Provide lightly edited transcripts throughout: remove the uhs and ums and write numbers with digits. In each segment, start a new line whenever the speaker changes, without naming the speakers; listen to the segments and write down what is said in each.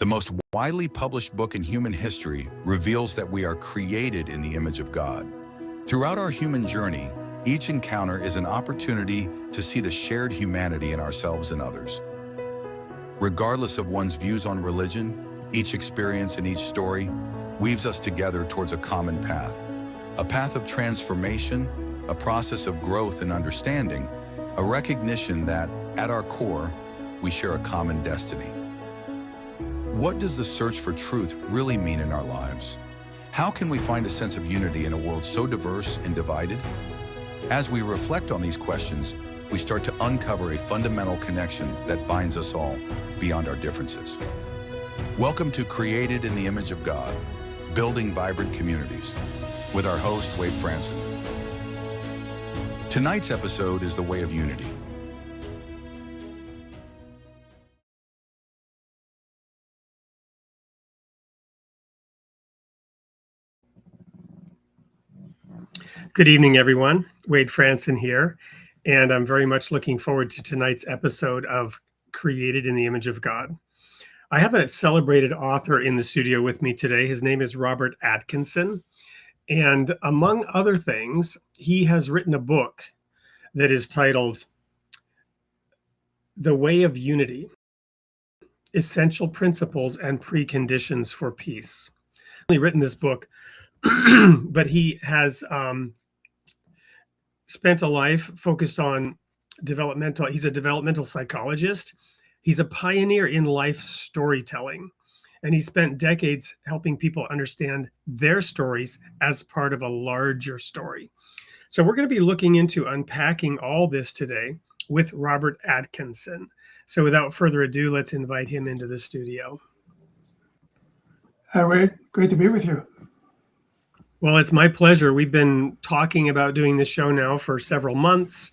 The most widely published book in human history reveals that we are created in the image of God. Throughout our human journey, each encounter is an opportunity to see the shared humanity in ourselves and others. Regardless of one's views on religion, each experience and each story weaves us together towards a common path. A path of transformation, a process of growth and understanding, a recognition that, at our core, we share a common destiny. What does the search for truth really mean in our lives? How can we find a sense of unity in a world so diverse and divided? As we reflect on these questions, we start to uncover a fundamental connection that binds us all beyond our differences. Welcome to Created in the Image of God, Building Vibrant Communities, with our host, Wade Franson. Tonight's episode is The Way of Unity.
Good evening, everyone. Wade Franson here, and I'm very much looking forward to tonight's episode of Created in the Image of God. I have a celebrated author in the studio with me today. His name is Robert Atkinson, and among other things, he has written a book that is titled The Way of Unity: Essential Principles and Preconditions for Peace. He's written this book, but he has spent a life focused on developmental. He's a developmental psychologist. He's a pioneer in life storytelling, and he spent decades helping people understand their stories as part of a larger story. So we're going to be looking into unpacking all this today with Robert Atkinson. So without further ado, let's invite him into the studio.
Hi, Wade. Great to be with you.
Well, it's my pleasure. We've been talking about doing this show now for several months.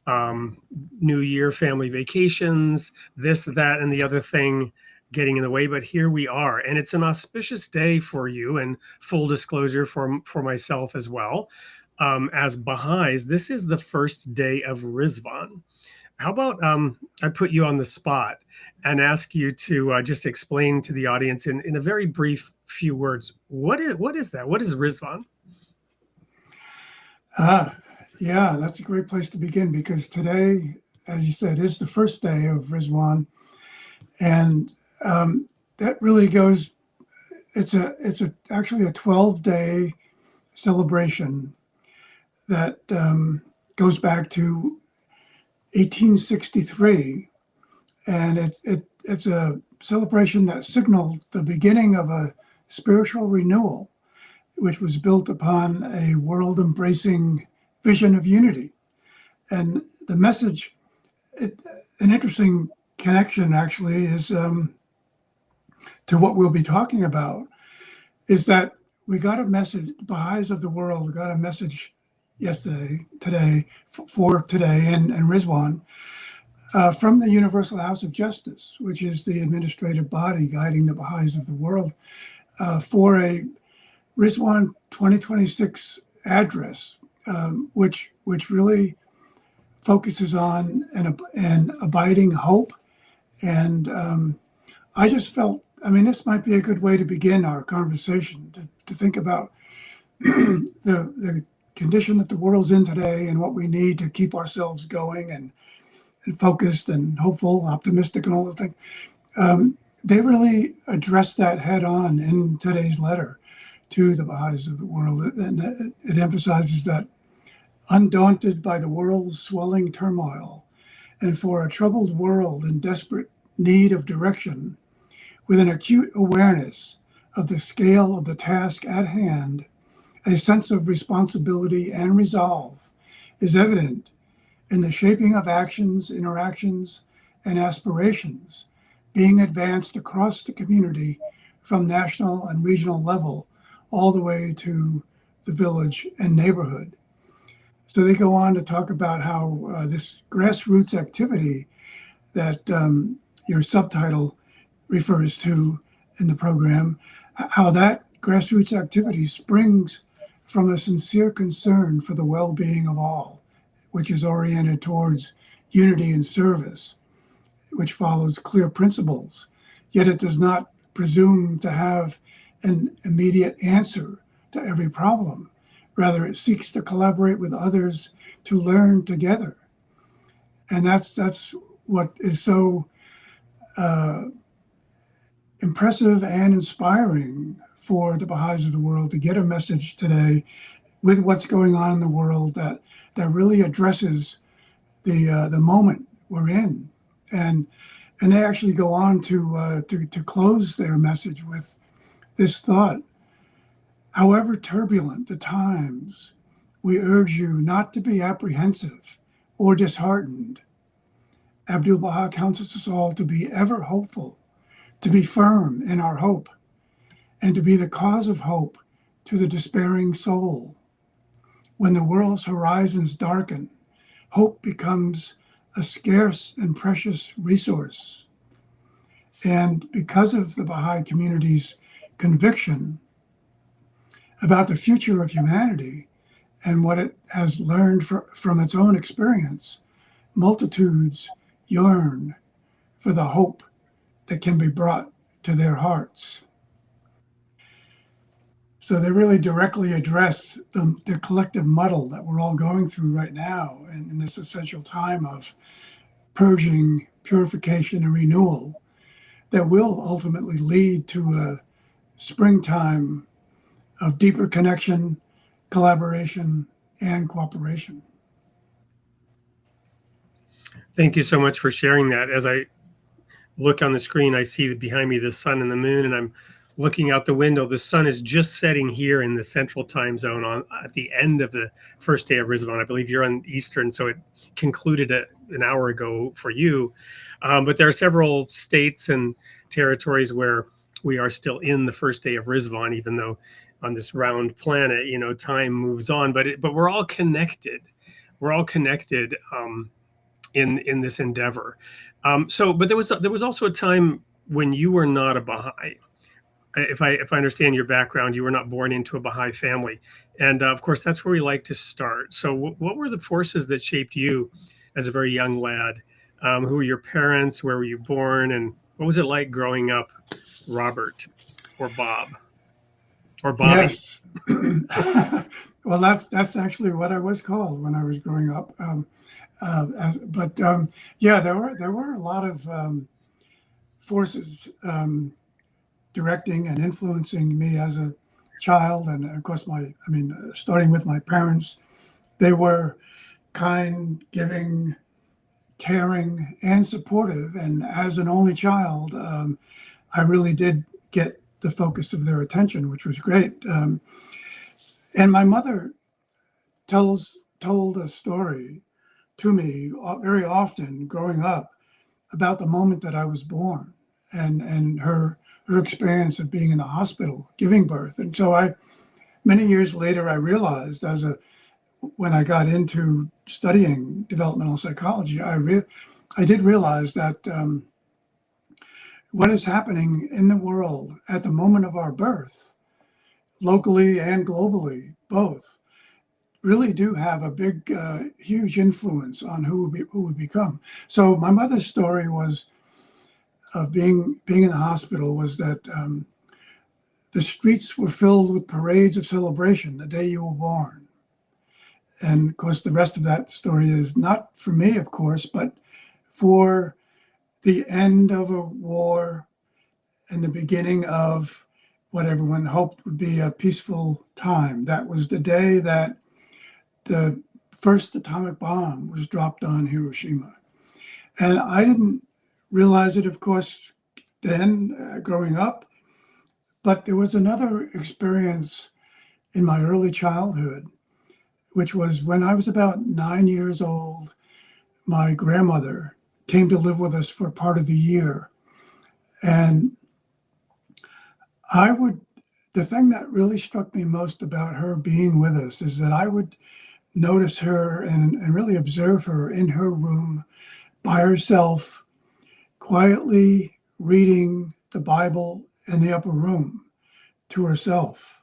New Year, family vacations, this, that, and the other thing getting in the way. But here we are. And it's an auspicious day for you, and full disclosure for myself as well. As Baha'is, this is the first day of Rizwan. How about I put you on the spot and ask you to just explain to the audience in a very brief few words, what is that? What is Rizwan?
Yeah, that's a great place to begin, because today, as you said, is the first day of Rizwan. And that really goes, it's actually a 12-day celebration that goes back to 1863. And it's a celebration that signaled the beginning of a spiritual renewal, which was built upon a world-embracing vision of unity. And the message, an interesting connection actually is to what we'll be talking about, is that we got a message, Baha'is of the world got a message today, and Rizwan, from the Universal House of Justice, which is the administrative body guiding the Baha'is of the world, for a Rizwan 2026 address, which really focuses on an abiding hope. And I just felt, this might be a good way to begin our conversation, to think about the condition that the world's in today and what we need to keep ourselves going and focused and hopeful, optimistic, and all the things. They really address that head on in today's letter to the Baha'is of the world. And it emphasizes that undaunted by the world's swelling turmoil, and for a troubled world in desperate need of direction, with an acute awareness of the scale of the task at hand, a sense of responsibility and resolve is evident in the shaping of actions, interactions, and aspirations being advanced across the community from national and regional level all the way to the village and neighborhood. So they go on to talk about how this grassroots activity that your subtitle refers to in the program, how that grassroots activity springs from a sincere concern for the well-being of all, which is oriented towards unity and service, which follows clear principles, yet it does not presume to have an immediate answer to every problem. Rather, it seeks to collaborate with others to learn together. And that's what is so impressive and inspiring for the Baha'is of the world, to get a message today with what's going on in the world that really addresses the moment we're in. And they actually go on to close their message with this thought: however turbulent the times, we urge you not to be apprehensive or disheartened. Abdu'l-Baha counsels us all to be ever hopeful, to be firm in our hope, and to be the cause of hope to the despairing soul. When the world's horizons darken, hope becomes a scarce and precious resource. And because of the Baha'i community's conviction about the future of humanity and what it has learned from its own experience, multitudes yearn for the hope that can be brought to their hearts. So they really directly address the collective muddle that we're all going through right now in this essential time of purging, purification, and renewal that will ultimately lead to a springtime of deeper connection, collaboration, and cooperation.
Thank you so much for sharing that. As I look on the screen, I see behind me the sun and the moon, and I'm looking out the window. The sun is just setting here in the central time zone at the end of the first day of Rizwan. I believe you're on Eastern, so it concluded an hour ago for you. But there are several states and territories where we are still in the first day of Rizwan, even though on this round planet, time moves on. But we're all connected. We're all connected in this endeavor. But there was also a time when you were not a Baha'i. If I understand your background, you were not born into a Baha'i family. And of course, that's where we like to start. So what were the forces that shaped you as a very young lad? Who were your parents? Where were you born? And what was it like growing up, Robert or Bob or Bobby?
Yes. Well, that's actually what I was called when I was growing up. Yeah, there were a lot of forces directing and influencing me as a child, and of course, starting with my parents, they were kind, giving, caring, and supportive. And as an only child, I really did get the focus of their attention, which was great. And my mother told a story to me very often growing up about the moment that I was born and her experience of being in the hospital giving birth. And so many years later, I realized when I got into studying developmental psychology, I did realize that what is happening in the world at the moment of our birth, locally and globally, both, really do have a big, huge influence on who we become. So my mother's story was of being in the hospital was that the streets were filled with parades of celebration the day you were born. And of course, the rest of that story is not for me, of course, but for the end of a war and the beginning of what everyone hoped would be a peaceful time. That was the day that the first atomic bomb was dropped on Hiroshima. And I didn't realize it, of course, then growing up, but there was another experience in my early childhood, which was when I was about 9 years old. My grandmother came to live with us for part of the year. And the thing that really struck me most about her being with us is that I would notice her and really observe her in her room by herself, quietly reading the Bible in the upper room to herself.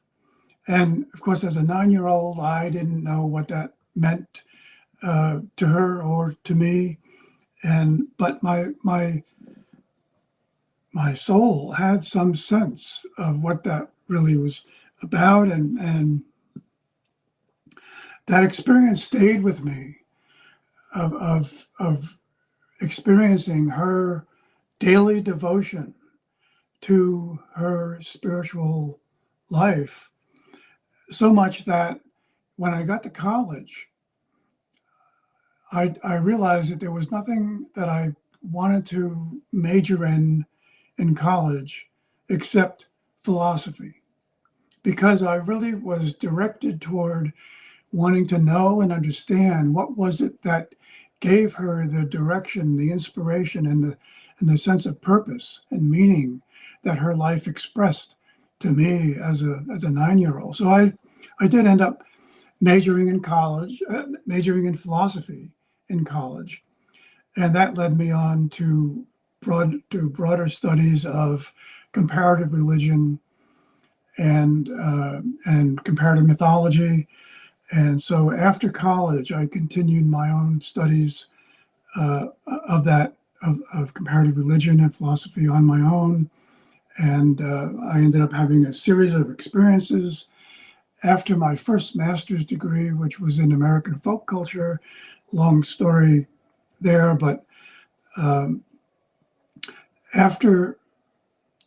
And of course, as a 9-year-old, I didn't know what that meant to her or to me. But my my soul had some sense of what that really was about, and that experience stayed with me of experiencing her daily devotion to her spiritual life, so much that when I got to college, I realized that there was nothing that I wanted to major in college except philosophy, because I really was directed toward wanting to know and understand what was it that gave her the direction, the inspiration, and the sense of purpose and meaning that her life expressed to me as a 9-year-old. So I did end up majoring in college, majoring in philosophy in college, and that led me on to broader studies of comparative religion and comparative mythology. And so after college, I continued my own studies of comparative religion and philosophy on my own. And I ended up having a series of experiences after my first master's degree, which was in American folk culture. Long story there, but after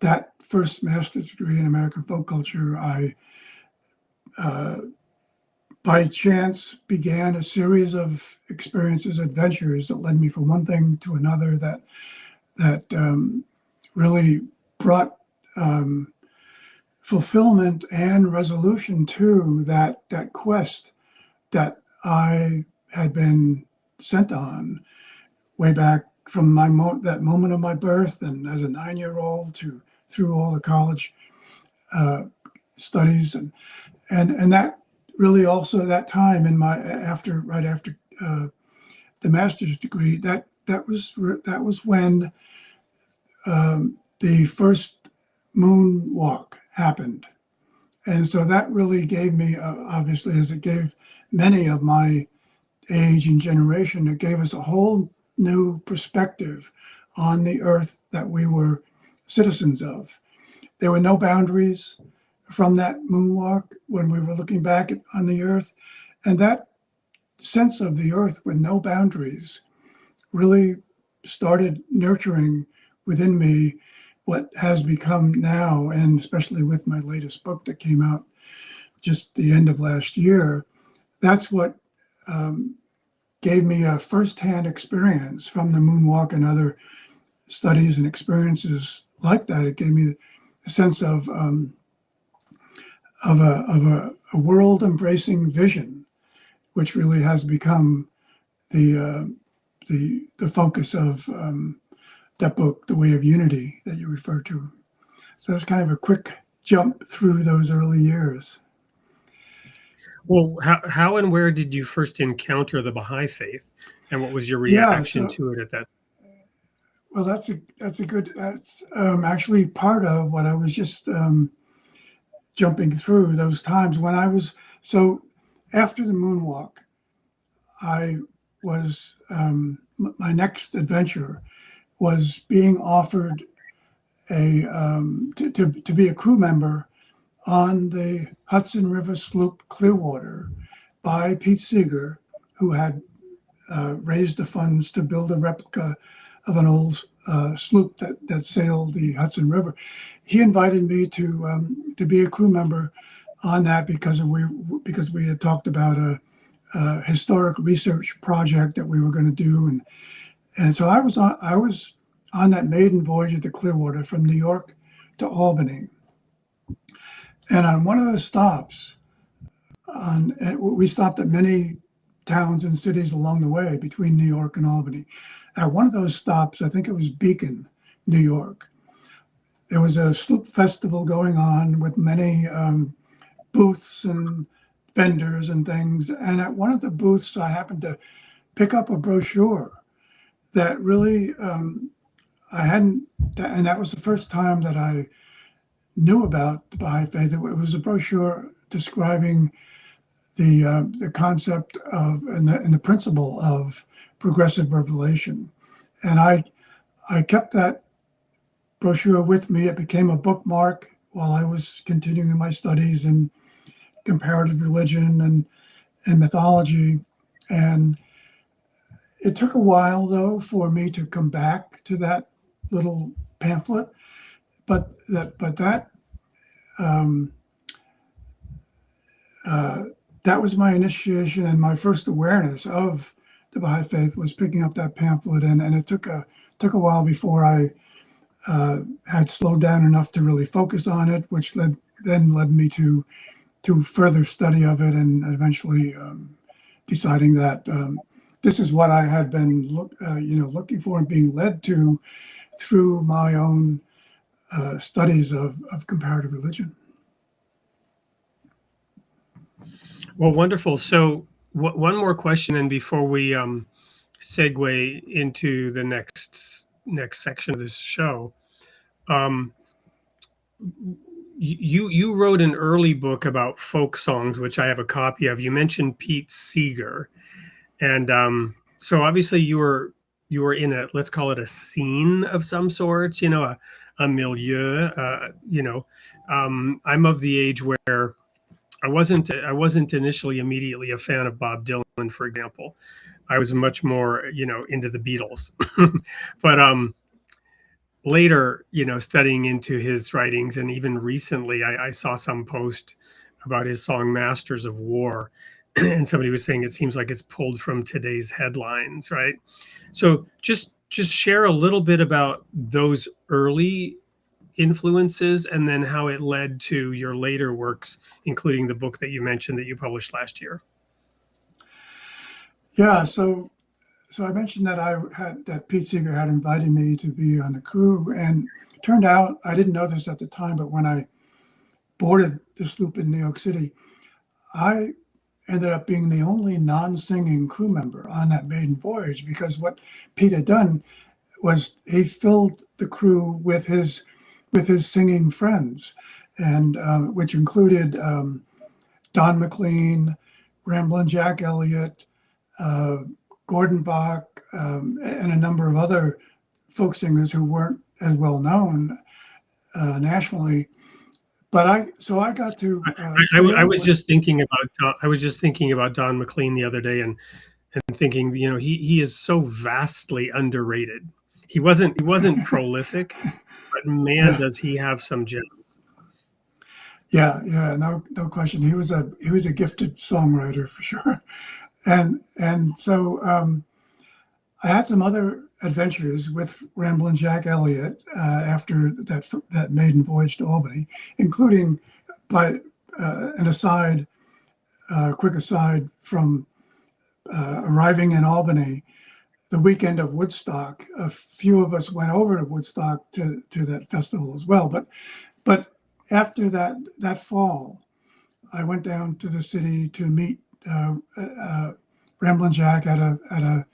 that first master's degree in American folk culture, I by chance began a series of experiences, adventures that led me from one thing to another that really brought fulfillment and resolution to that quest that I had been sent on way back from that moment of my birth and as a 9-year-old to through all the college studies and that really also that time in my right after the master's degree that was when the first moonwalk happened. And so that really gave me, obviously, as it gave many of my age and generation, it gave us a whole new perspective on the earth that we were citizens of. There were no boundaries from that moonwalk when we were looking back on the earth. And that sense of the earth with no boundaries really started nurturing within me what has become now, and especially with my latest book that came out just the end of last year, that's what gave me a firsthand experience from the moonwalk and other studies and experiences like that. It gave me a sense of a world embracing vision, which really has become the focus of that book, The Way of Unity, that you refer to. So that's kind of a quick jump through those early years.
Well, how and where did you first encounter the Baha'i faith, and what was your reaction to it at that?
Well, that's actually part of what I was just jumping through those times when I was so after the moonwalk. I was my next adventure was being offered to be a crew member on the Hudson River sloop Clearwater by Pete Seeger, who had raised the funds to build a replica of an old sloop that sailed the Hudson River. He invited me to be a crew member on that because we had talked about a historic research project that we were going to do, and so I was on that maiden voyage of the Clearwater from New York to Albany. And on one of the stops, we stopped at many towns and cities along the way between New York and Albany. At one of those stops, I think it was Beacon, New York, there was a sloop festival going on with many booths and vendors and things. And at one of the booths, I happened to pick up a brochure that really I hadn't, and that was the first time that I knew about the Baha'i faith. It was a brochure describing the concept of and the principle of progressive revelation, and I kept that brochure with me. It became a bookmark while I was continuing my studies in comparative religion and mythology. And it took a while, though, for me to come back to that little pamphlet. But that was my initiation, and my first awareness of the Baha'i faith was picking up that pamphlet. And it took a while before I had slowed down enough to really focus on it, which led me to further study of it, and eventually deciding that this is what I had been looking for and being led to through my own studies of comparative religion.
Well, wonderful. So one more question, and before we segue into the next section of this show, you wrote an early book about folk songs, which I have a copy of. You mentioned Pete Seeger, and so obviously you were in a, let's call it a scene of some sorts, a milieu. I'm of the age where I wasn't initially immediately a fan of Bob Dylan, for example. I was much more, into the Beatles. But later, studying into his writings, and even recently, I saw some post about his song Masters of War. And somebody was saying it seems like it's pulled from today's headlines, right? So just share a little bit about those early influences, and then how it led to your later works, including the book that you mentioned that you published last year.
Yeah, so I mentioned that Pete Seeger had invited me to be on the crew, and it turned out, I didn't know this at the time, but when I boarded the sloop in New York City, I ended up being the only non-singing crew member on that maiden voyage, because what Pete had done was he filled the crew with his singing friends, and which included Don McLean, Ramblin' Jack Elliott, Gordon Bach, and a number of other folk singers who weren't as well known nationally. But I got to.
I was just thinking about Don McLean the other day, and thinking, he is so vastly underrated. He wasn't prolific, but man, does he have some gems.
Yeah, no question. He was a gifted songwriter for sure, and so I had some other adventures with Ramblin' Jack Elliott after that maiden voyage to Albany, including by an quick aside from arriving in Albany the weekend of Woodstock. A few of us went over to Woodstock to that festival as well. But after that fall, I went down to the city to meet Ramblin' Jack at a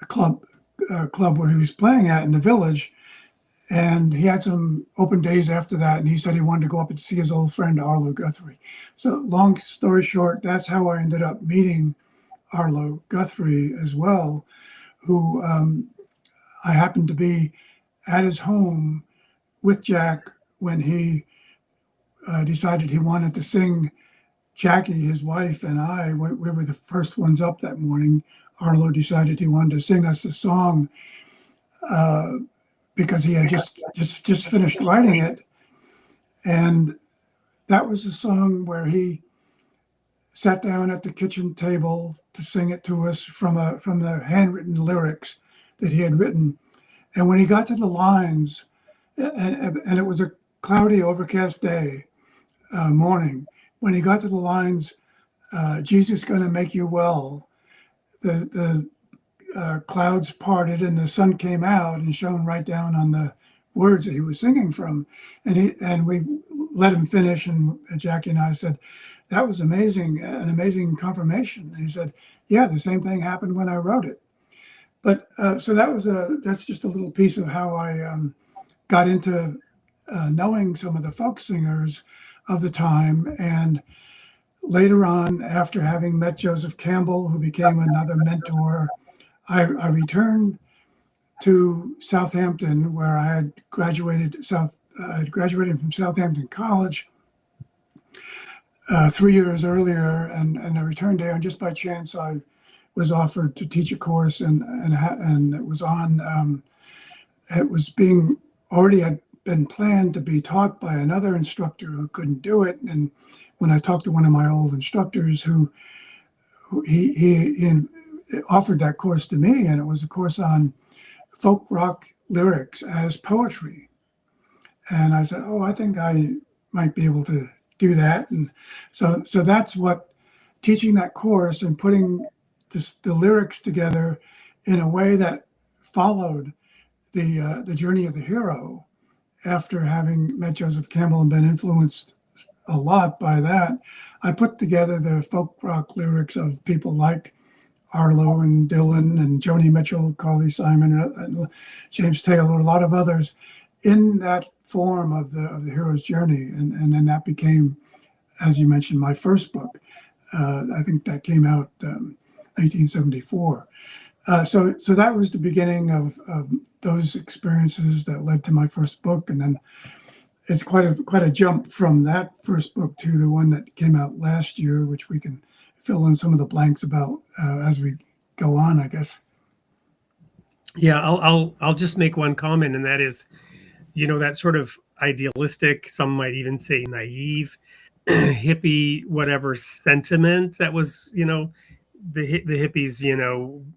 club where he was playing at in the Village, and he had some open days after that, and he said he wanted to go up and see his old friend Arlo Guthrie. So long story short, that's how I ended up meeting Arlo Guthrie as well, who I happened to be at his home with Jack when he decided he wanted to sing. Jackie, his wife, and I, we were the first ones up that morning. Arlo decided he wanted to sing us a song because he had just finished writing it, and that was a song where he sat down at the kitchen table to sing it to us from the handwritten lyrics that he had written. And when he got to the lines, and it was a cloudy, overcast day, morning, when he got to the lines, Jesus gonna make you well, the clouds parted and the sun came out and shone right down on the words that he was singing from. And we let him finish, and Jackie and I said, that was amazing, an amazing confirmation. And he said, yeah, the same thing happened when I wrote it. But so that's just a little piece of how I got into knowing some of the folk singers of the time. And later on, after having met Joseph Campbell, who became another mentor, I returned to Southampton, where I had graduated from Southampton College 3 years earlier, and I returned there. And just by chance, I was offered to teach a course, and it was on. It was being already had been planned to be taught by another instructor who couldn't do it. And when I talked to one of my old instructors, who he offered that course to me, and it was a course on folk rock lyrics as poetry. And I said, "Oh, I think I might be able to do that." And so that's what teaching that course and putting the lyrics together in a way that followed the journey of the hero. After having met Joseph Campbell and been influenced a lot by that, I put together the folk rock lyrics of people like Arlo and Dylan and Joni Mitchell, Carly Simon, and James Taylor, a lot of others, in that form of the hero's journey. And then that became, as you mentioned, my first book. I think that came out 1974. So that was the beginning of those experiences that led to my first book. And then it's quite a jump from that first book to the one that came out last year, which we can fill in some of the blanks about as we go on, I guess.
Yeah, I'll just make one comment, and that is, that sort of idealistic, some might even say naive, hippie, whatever sentiment that was, the hippies,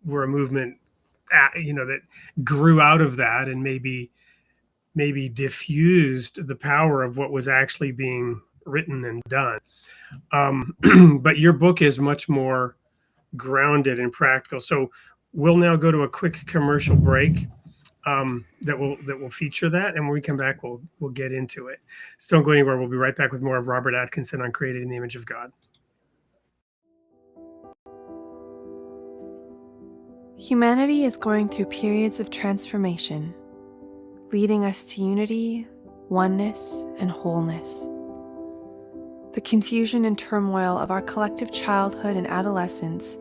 were a movement, that grew out of that and maybe diffused the power of what was actually being written and done. But your book is much more grounded and practical. So we'll now go to a quick commercial break that will feature that, and when we come back, we'll get into it. So don't go anywhere. We'll be right back with more of Robert Atkinson on Created in the Image of God.
Humanity is going through periods of transformation, leading us to unity, oneness, and wholeness. The confusion and turmoil of our collective childhood and adolescence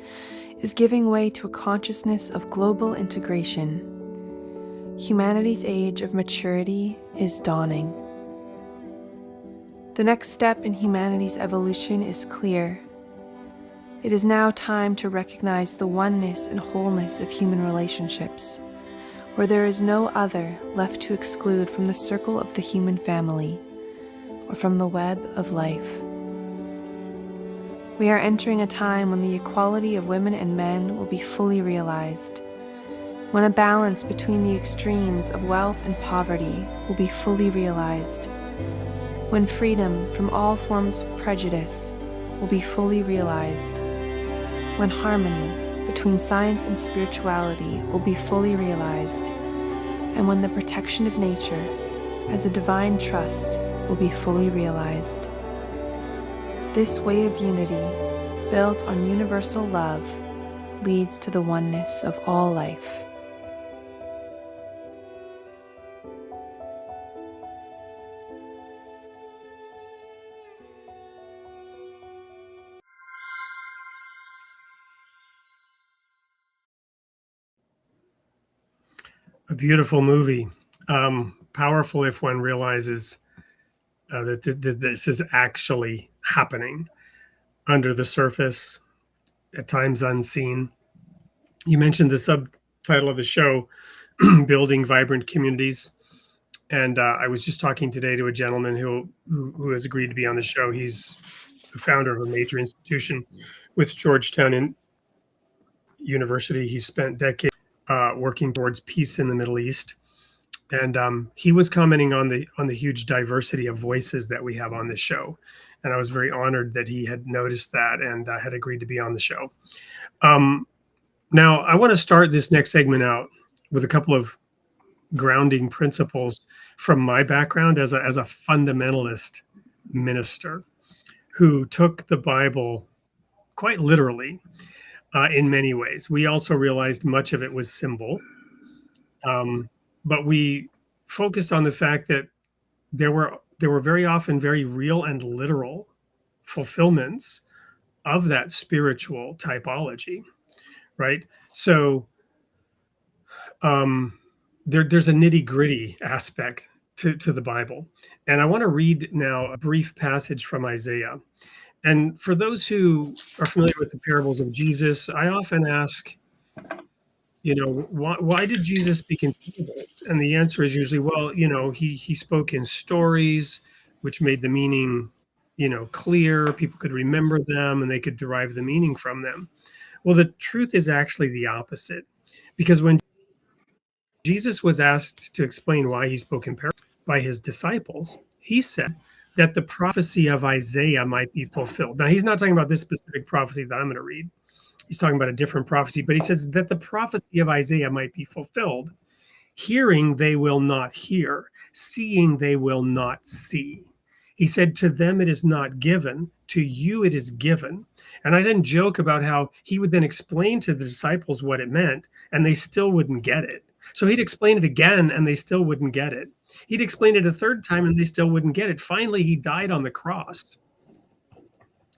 is giving way to a consciousness of global integration. Humanity's age of maturity is dawning. The next step in humanity's evolution is clear. It is now time to recognize the oneness and wholeness of human relationships, where there is no other left to exclude from the circle of the human family or from the web of life. We are entering a time when the equality of women and men will be fully realized, when a balance between the extremes of wealth and poverty will be fully realized, when freedom from all forms of prejudice will be fully realized, when harmony between science and spirituality will be fully realized, and when the protection of nature as a divine trust will be fully realized. This way of unity, built on universal love, leads to the oneness of all life.
A beautiful movie, powerful if one realizes that this is actually happening under the surface, at times unseen. You mentioned the subtitle of the show, Building Vibrant Communities. And I was just talking today to a gentleman who has agreed to be on the show. He's the founder of a major institution with Georgetown University. He spent decades working towards peace in the Middle East. And he was commenting on the huge diversity of voices that we have on this show. And I was very honored that he had noticed that and had agreed to be on the show. Now, I want to start this next segment out with a couple of grounding principles from my background as a fundamentalist minister who took the Bible quite literally in many ways. We also realized much of it was symbol. But we focused on the fact that there were very often very real and literal fulfillments of that spiritual typology, right? So there's a nitty-gritty aspect to the Bible. And I want to read now a brief passage from Isaiah. And for those who are familiar with the parables of Jesus, I often ask, why did Jesus speak in parables? And the answer is usually, well, he spoke in stories, which made the meaning, clear. People could remember them and they could derive the meaning from them. Well, the truth is actually the opposite. Because when Jesus was asked to explain why he spoke in parables by his disciples, he said that the prophecy of Isaiah might be fulfilled. Now, he's not talking about this specific prophecy that I'm going to read. He's talking about a different prophecy, but he says that the prophecy of Isaiah might be fulfilled. Hearing, they will not hear. Seeing, they will not see. He said, to them it is not given. To you it is given. And I then joke about how he would then explain to the disciples what it meant, and they still wouldn't get it. So he'd explain it again, and they still wouldn't get it. He'd explain it a third time, and they still wouldn't get it. Finally, he died on the cross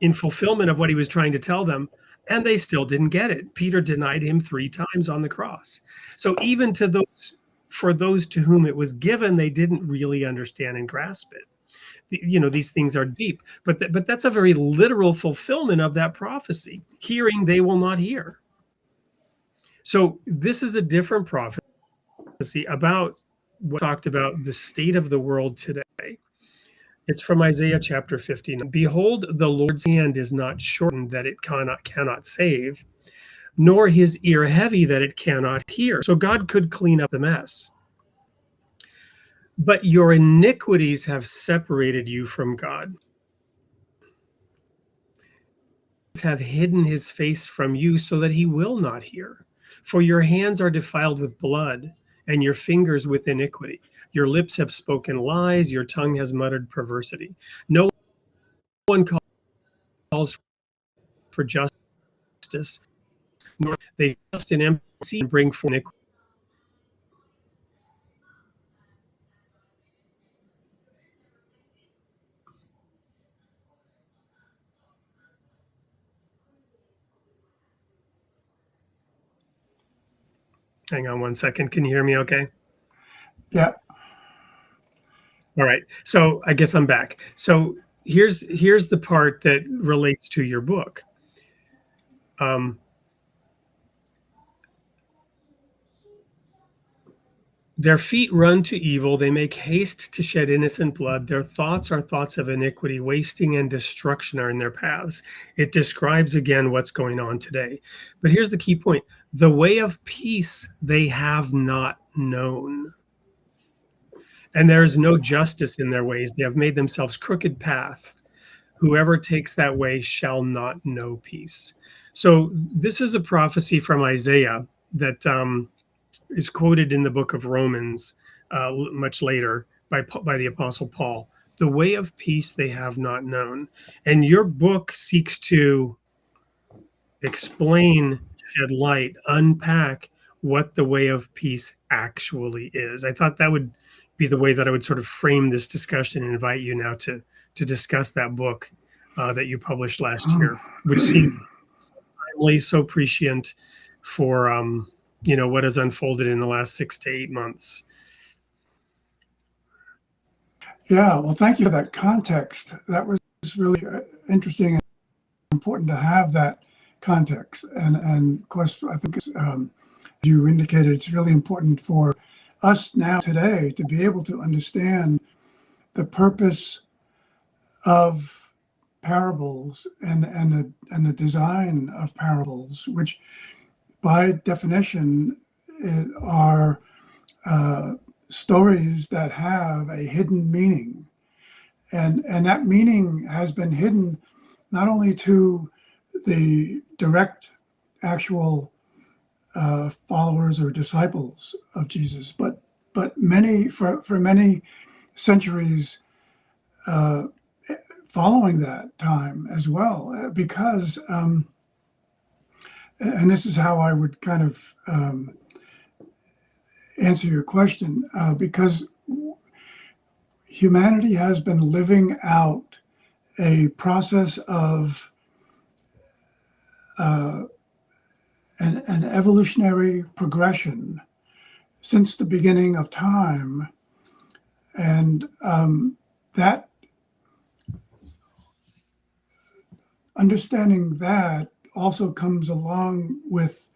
in fulfillment of what he was trying to tell them, and they still didn't get it. Peter denied him 3 times on the cross. So even for those to whom it was given, they didn't really understand and grasp it. These things are deep, but that's a very literal fulfillment of that prophecy. Hearing, they will not hear. So this is a different prophecy about what talked about the state of the world today. It's from Isaiah chapter 15. Behold, the Lord's hand is not shortened that it cannot save, nor his ear heavy that it cannot hear. So God could clean up the mess. But your iniquities have separated you from God, have hidden his face from you so that he will not hear. For your hands are defiled with blood, and your fingers with iniquity. Your lips have spoken lies, your tongue has muttered perversity. No one calls for justice, nor they just in empty and bring forth iniquity. Hang on one second. Can you hear me okay?
Yeah.
All right. So I guess I'm back. So here's the part that relates to your book. Their feet run to evil. They make haste to shed innocent blood. Their thoughts are thoughts of iniquity. Wasting and destruction are in their paths. It describes again what's going on today. But here's the key point. The way of peace they have not known. And there is no justice in their ways. They have made themselves crooked paths. Whoever takes that way shall not know peace. So this is a prophecy from Isaiah that is quoted in the book of Romans much later by the Apostle Paul. The way of peace they have not known. And your book seeks to explain, shed light, unpack what the way of peace actually is. I thought that would be the way that I would sort of frame this discussion and invite you now to discuss that book that you published last year, which seems so timely, so prescient for what has unfolded in the last 6 to 8 months.
Yeah, well, thank you for that context. That was really interesting and important to have that context. And of course, I think as you indicated, it's really important for us now today to be able to understand the purpose of parables and the design of parables, which by definition are stories that have a hidden meaning. And that meaning has been hidden not only to the direct actual followers or disciples of Jesus, but many for many centuries following that time as well, because and this is how I would kind of answer your question, because humanity has been living out a process of an evolutionary progression since the beginning of time. And that understanding that also comes along with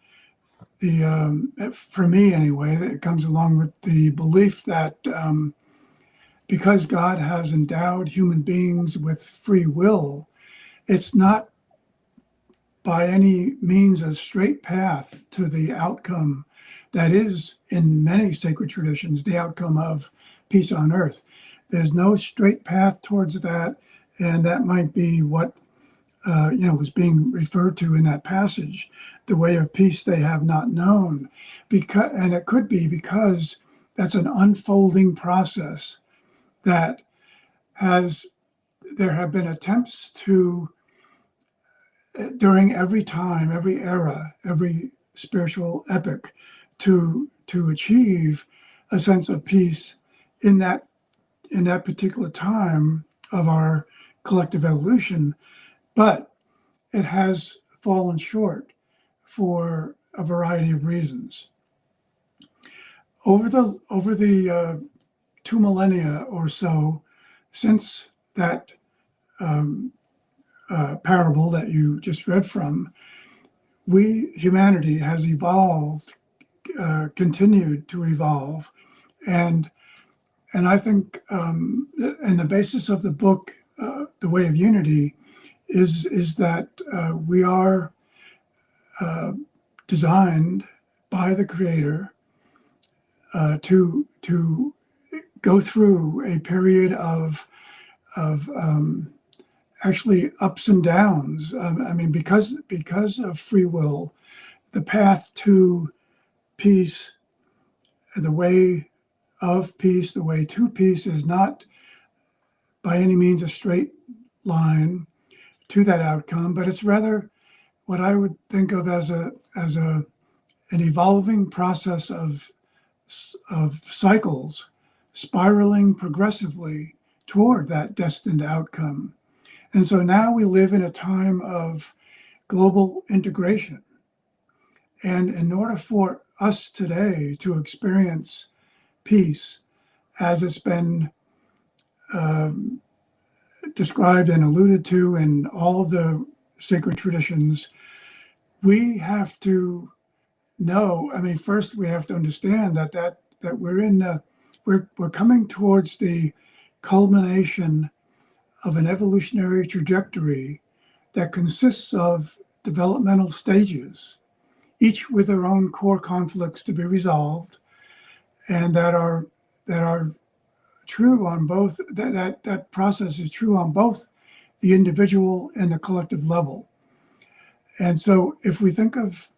the, for me anyway, it comes along with the belief that because God has endowed human beings with free will, it's not by any means a straight path to the outcome that is, in many sacred traditions, the outcome of peace on earth. There's no straight path towards that, and that might be what was being referred to in that passage, the way of peace they have not known. And it could be because that's an unfolding process that there have been attempts to, during every time, every era, every spiritual epoch, to achieve a sense of peace in that particular time of our collective evolution, but it has fallen short for a variety of reasons. Over the 2 millennia or so since that parable that you just read from, humanity has evolved, continued to evolve, and I think, and the basis of the book, The Way of Unity, is that we are designed by the Creator to go through a period of actually ups and downs. Because of free will, the path to peace, the way of peace, the way to peace is not by any means a straight line to that outcome, but it's rather what I would think of as an evolving process of cycles spiraling progressively toward that destined outcome. And so now we live in a time of global integration. And in order for us today to experience peace as it's been described and alluded to in all of the sacred traditions, we have to know, first we have to understand that we're coming towards the culmination of an evolutionary trajectory that consists of developmental stages, each with their own core conflicts to be resolved, and that are true on both, that process is true on both the individual and the collective level. And so if we think of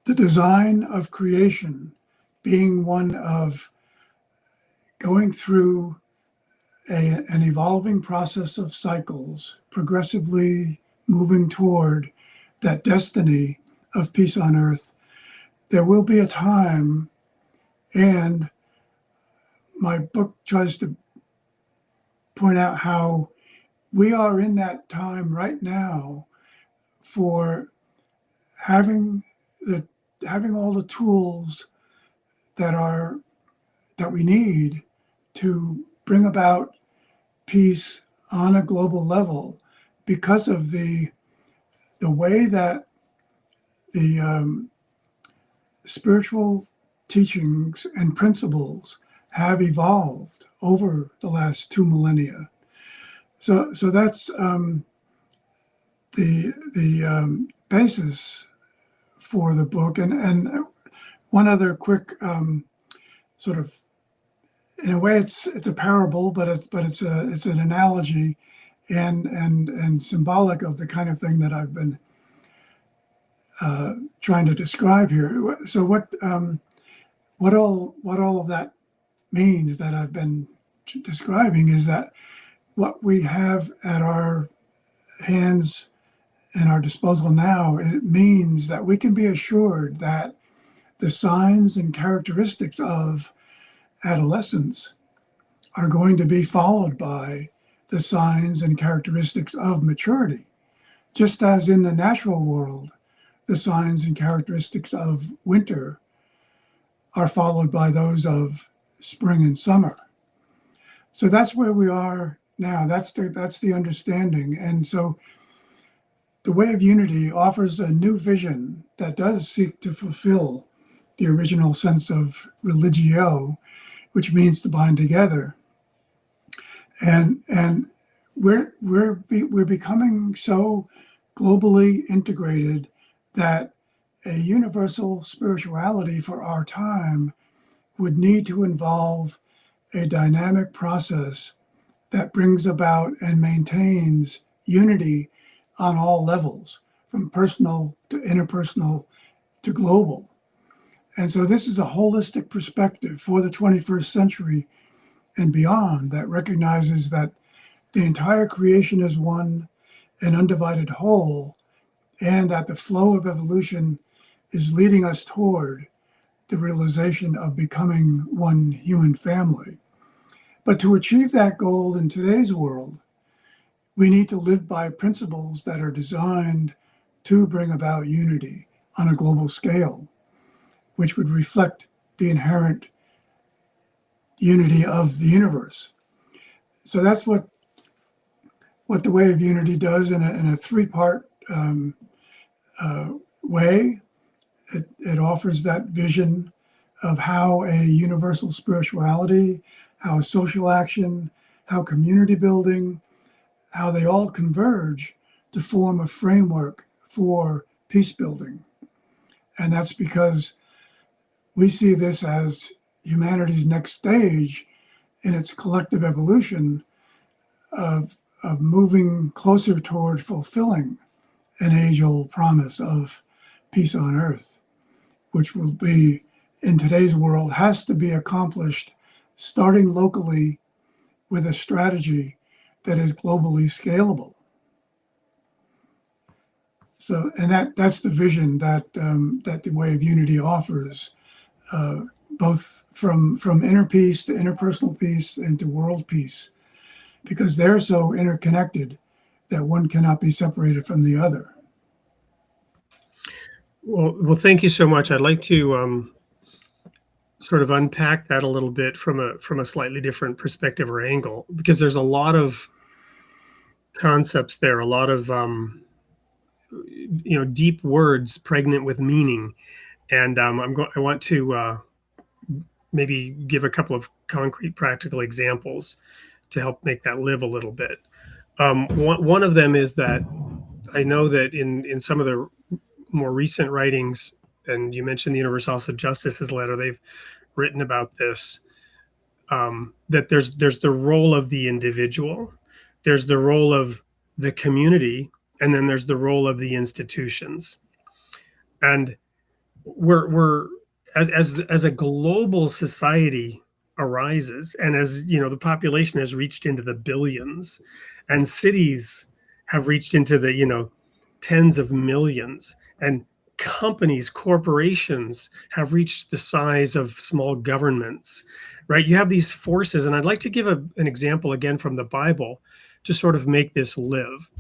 the design of creation being one of going through an evolving process of cycles, progressively moving toward that destiny of peace on earth, there will be a time, and my book tries to point out how we are in that time right now for having all the tools that we need to bring about peace on a global level, because of the way that the spiritual teachings and principles have evolved over the last 2 millennia. So that's the basis for the book. And one other quick sort of, in a way, it's a parable, but it's an analogy and symbolic of the kind of thing that I've been trying to describe here. So what all of that means that I've been describing is that what we have at our hands and our disposal now, it means that we can be assured that the signs and characteristics of adolescence are going to be followed by the signs and characteristics of maturity, just as in the natural world, the signs and characteristics of winter are followed by those of spring and summer. So that's where we are now. That's the understanding. And so the way of unity offers a new vision that does seek to fulfill the original sense of religio, which means to bind together. And we're becoming so globally integrated that a universal spirituality for our time would need to involve a dynamic process that brings about and maintains unity on all levels, from personal to interpersonal to global. And so this is a holistic perspective for the 21st century and beyond that recognizes that the entire creation is one and undivided whole, and that the flow of evolution is leading us toward the realization of becoming one human family. But to achieve that goal in today's world, we need to live by principles that are designed to bring about unity on a global scale, which would reflect the inherent unity of the universe. So that's what the way of unity does in a three-part way. It offers that vision of how a universal spirituality, how social action, how community building, how they all converge to form a framework for peace building. And that's because we see this as humanity's next stage in its collective evolution of moving closer toward fulfilling an age-old promise of peace on earth, which will be, in today's world, has to be accomplished starting locally with a strategy that is globally scalable. So, and that's the vision that the way of unity offers, both from inner peace to interpersonal peace and to world peace, because they're so interconnected that one cannot be separated from the other.
Well, thank you so much. I'd like to sort of unpack that a little bit from a slightly different perspective or angle, because there's a lot of concepts there, a lot of deep words pregnant with meaning, and I want to maybe give a couple of concrete, practical examples to help make that live a little bit. One of them is that I know that in some of the more recent writings, and you mentioned the Universalis of Justice's letter, they've written about this, that there's the role of the individual, there's the role of the community, and then there's the role of the institutions. And we're as a global society arises, and as the population has reached into the billions, and cities have reached into the tens of millions, and companies, corporations have reached the size of small governments, right? You have these forces, and I'd like to give an example again from the Bible to sort of make this live.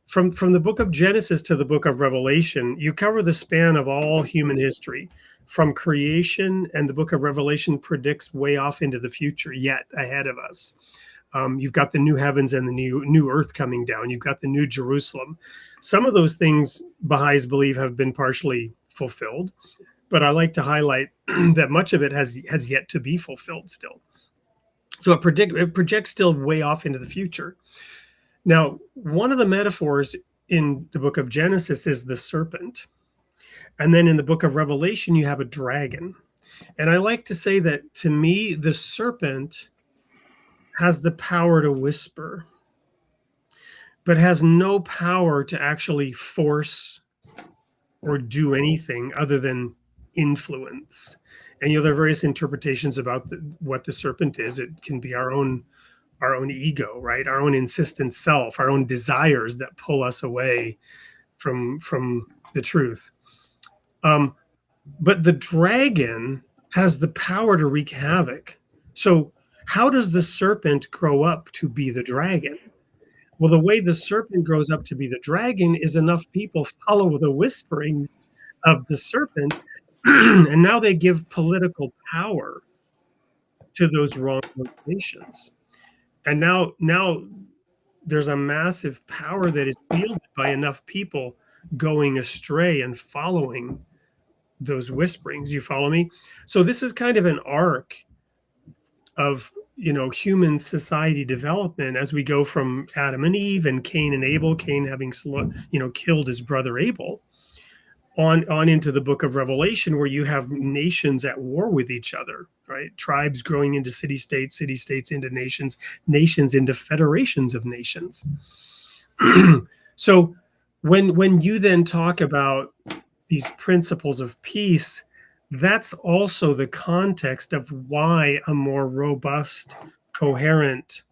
From the book of Genesis to the book of Revelation, you cover the span of all human history, from creation, and the book of Revelation predicts way off into the future, yet ahead of us. You've got the new heavens and the new earth coming down. You've got the new Jerusalem. Some of those things Baha'is believe have been partially fulfilled, but I like to highlight that much of it has yet to be fulfilled still. So it projects still way off into the future. Now, one of the metaphors in the book of Genesis is the serpent. And then in the book of Revelation, you have a dragon. And I like to say that, to me, the serpent has the power to whisper, but has no power to actually force or do anything other than influence. And there are various interpretations about what the serpent is. It can be our own ego, right? Our own insistent self, our own desires that pull us away from the truth. But the dragon has the power to wreak havoc. So how does the serpent grow up to be the dragon? Well, the way the serpent grows up to be the dragon is enough people follow the whisperings of the serpent And now they give political power to those wrong motivations. And now there's a massive power that is wielded by enough people going astray and following those whisperings. You follow me? So this is kind of an arc of, human society development as we go from Adam and Eve and Cain and Abel, Cain having killed his brother Abel, on into the book of Revelation, where you have nations at war with each other, right? Tribes growing into city-states, city-states into nations, nations into federations of nations. So when you then talk about these principles of peace, that's also the context of why a more robust, coherent,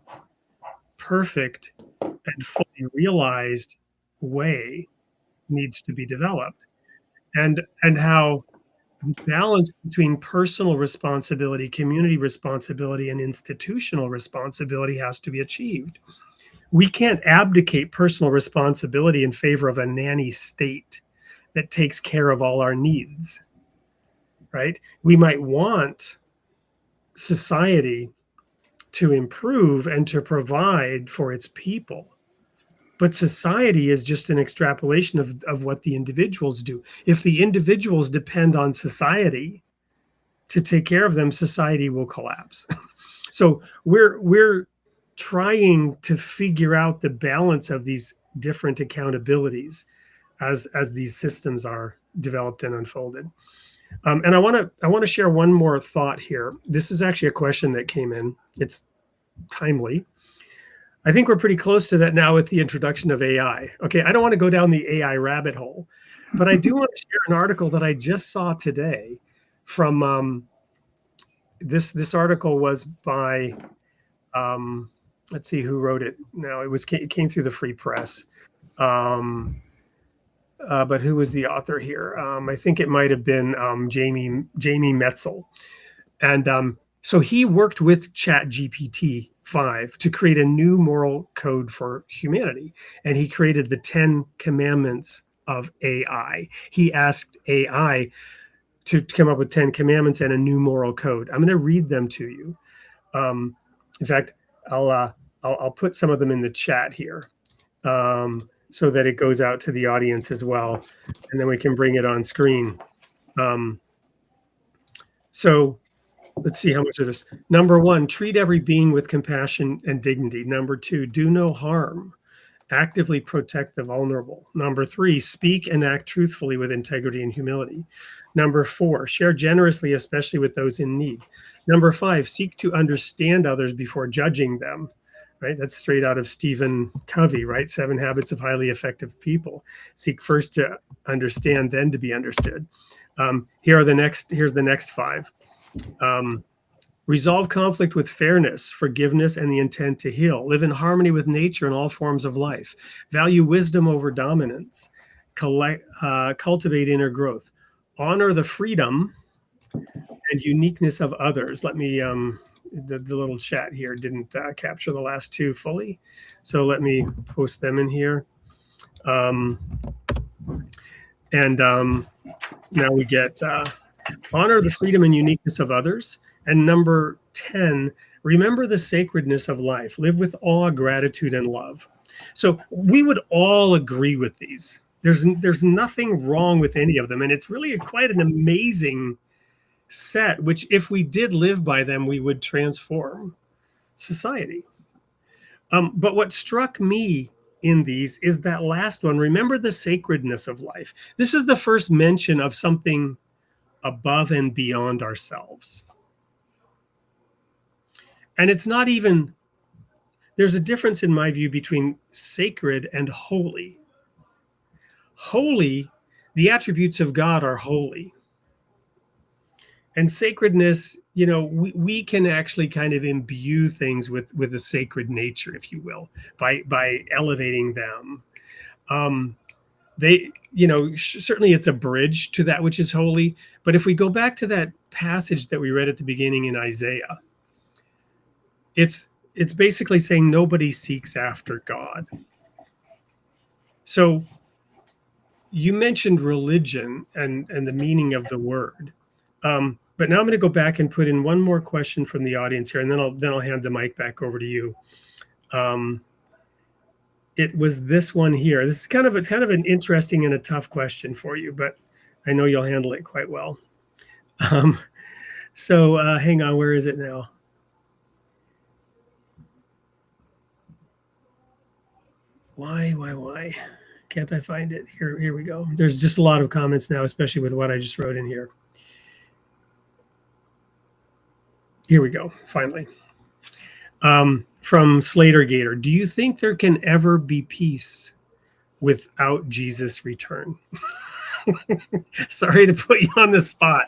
perfect, and fully realized way needs to be developed. And how balance between personal responsibility, community responsibility, and institutional responsibility has to be achieved. We can't abdicate personal responsibility in favor of a nanny state that takes care of all our needs, right? We might want society to improve and to provide for its people, but society is just an extrapolation of what the individuals do. If the individuals depend on society to take care of them, society will collapse. So we're trying to figure out the balance of these different accountabilities as these systems are developed and unfolded. And I want to share one more thought here. This is actually a question that came in. It's timely. I think we're pretty close to that now with the introduction of AI. Okay, I don't want to go down the AI rabbit hole, but I do want to share an article that I just saw today from this article was by let's see who wrote it. Now it came through the Free Press. But who was the author here? I think it might have been Jamie Metzel. And so he worked with ChatGPT-5 to create a new moral code for humanity. And he created the 10 commandments of AI. He asked AI to come up with 10 commandments and a new moral code. I'm going to read them to you. In fact, I'll put some of them in the chat here. So that it goes out to the audience as well, and then we can bring it on screen. So let's see how much of this. Number 1, treat every being with compassion and dignity. Number 2, do no harm. Actively protect the vulnerable. Number 3, speak and act truthfully with integrity and humility. Number 4, share generously, especially with those in need. Number 5, seek to understand others before judging them. Right, that's straight out of Stephen Covey, right? 7 Habits of Highly Effective People. Seek first to understand, then to be understood. Here's the next 5. Resolve conflict with fairness, forgiveness, and the intent to heal. Live in harmony with nature and all forms of life. Value wisdom over dominance. Cultivate inner growth. Honor the freedom and uniqueness of others. Let me the little chat here didn't capture the last 2 fully, so let me post them in here. Now we get honor the freedom and uniqueness of others. And number 10, remember the sacredness of life. Live with awe, gratitude, and love. So we would all agree with these. There's nothing wrong with any of them, and it's really quite an amazing set, which if we did live by them, we would transform society. But what struck me in these is that last one, remember the sacredness of life. This is the first mention of something above and beyond ourselves. And it's not even, there's a difference in my view between sacred and holy. Holy, the attributes of God are holy. And sacredness, we can actually kind of imbue things with a sacred nature, if you will, by elevating them. Certainly it's a bridge to that which is holy. But if we go back to that passage that we read at the beginning in Isaiah, it's basically saying nobody seeks after God. So you mentioned religion and the meaning of the word. But now I'm going to go back and put in one more question from the audience here, and then I'll hand the mic back over to you. It was this one here. This is kind of an interesting and a tough question for you, but I know you'll handle it quite well. So hang on, where is it now? Why? Can't I find it? Here we go. There's just a lot of comments now, especially with what I just wrote in here. Here we go, finally. From Slater Gator, do you think there can ever be peace without Jesus' return? Sorry to put you on the spot.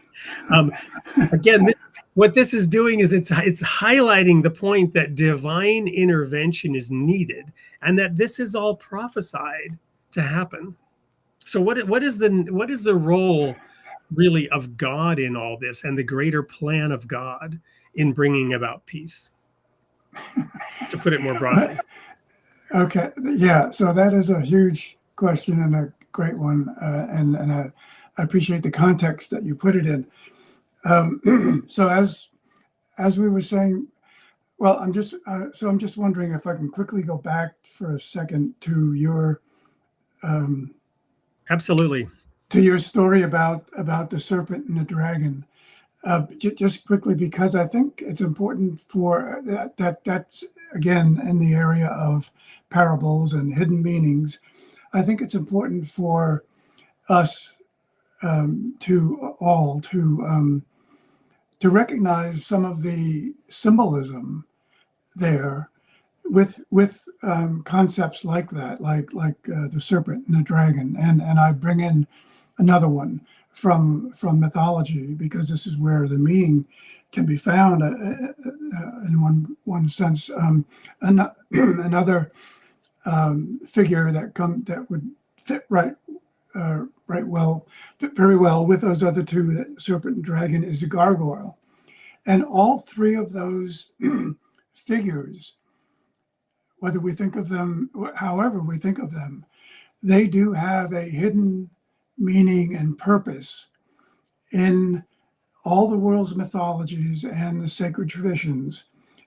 Again, what this is doing is it's highlighting the point that divine intervention is needed, and that this is all prophesied to happen. So what is the role really of God in all this, and the greater plan of God in bringing about peace, to put it more broadly?
Okay, yeah, so that is a huge question and a great one, and I appreciate the context that you put it in. So as we were saying, well, I'm just wondering if I can quickly go back for a second to your
Absolutely.
To your story about the serpent and the dragon. Just quickly, because I think it's important for that's again in the area of parables and hidden meanings. I think it's important for us to recognize some of the symbolism there with concepts like that, like the serpent and the dragon, and I bring in another one from mythology, because this is where the meaning can be found in one sense. Another figure that would fit very well with those other two, the serpent and dragon, is a gargoyle. And all three of those figures, whether we think of them, however we think of them, they do have a hidden meaning and purpose in all the world's mythologies and the sacred traditions,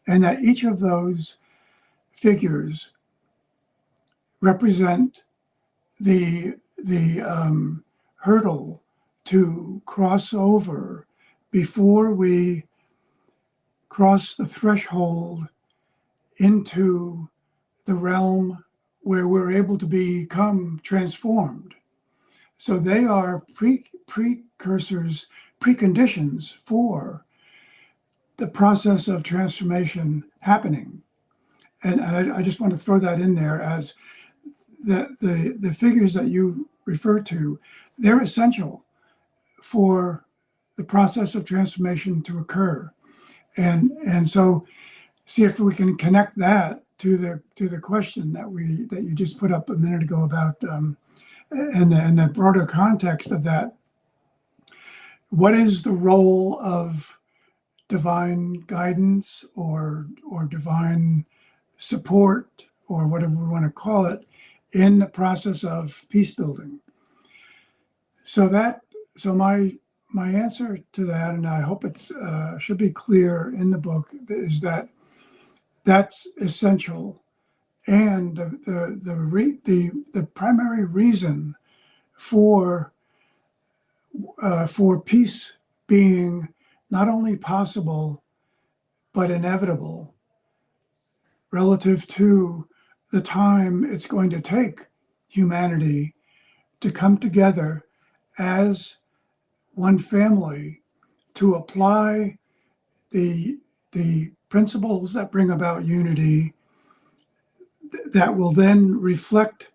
and that each of those figures represent the hurdle to cross over before we cross the threshold into the realm where we're able to become transformed. So they are precursors, preconditions for the process of transformation happening. And I just want to throw that in there, as the figures that you refer to, they're essential for the process of transformation to occur. And so see if we can connect that to the question that you just put up a minute ago about and the broader context of that. What is the role of divine guidance or divine support, or whatever we want to call it, in the process of peace building? So my answer to that, and I hope it's should be clear in the book, is that that's essential. And the primary reason for peace being not only possible but inevitable relative to the time it's going to take humanity to come together as one family to apply the principles that bring about unity, that will then reflect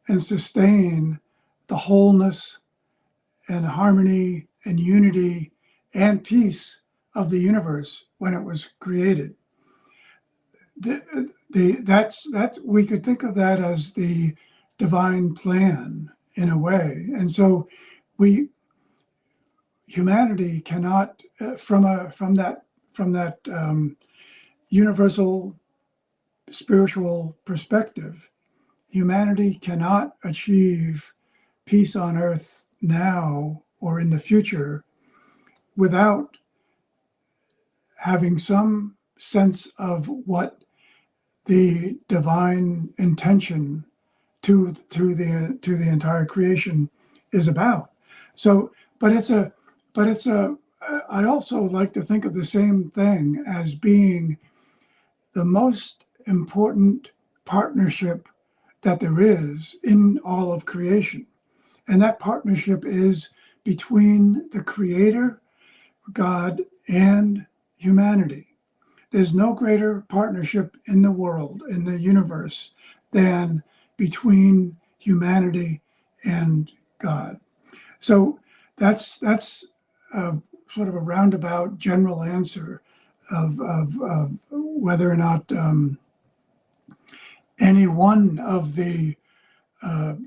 and sustain the wholeness and harmony and unity and peace of the universe when it was created. That's we could think of that as the divine plan in a way. And so humanity cannot, from that universal spiritual perspective, humanity cannot achieve peace on earth now or in the future without having some sense of what the divine intention to the entire creation is about. So, but it's a I also like to think of the same thing as being the most important partnership that there is in all of creation. And that partnership is between the Creator, God, and humanity. There's no greater partnership in the world, in the universe, than between humanity and God. So that's sort of a roundabout general answer of whether or not any one of the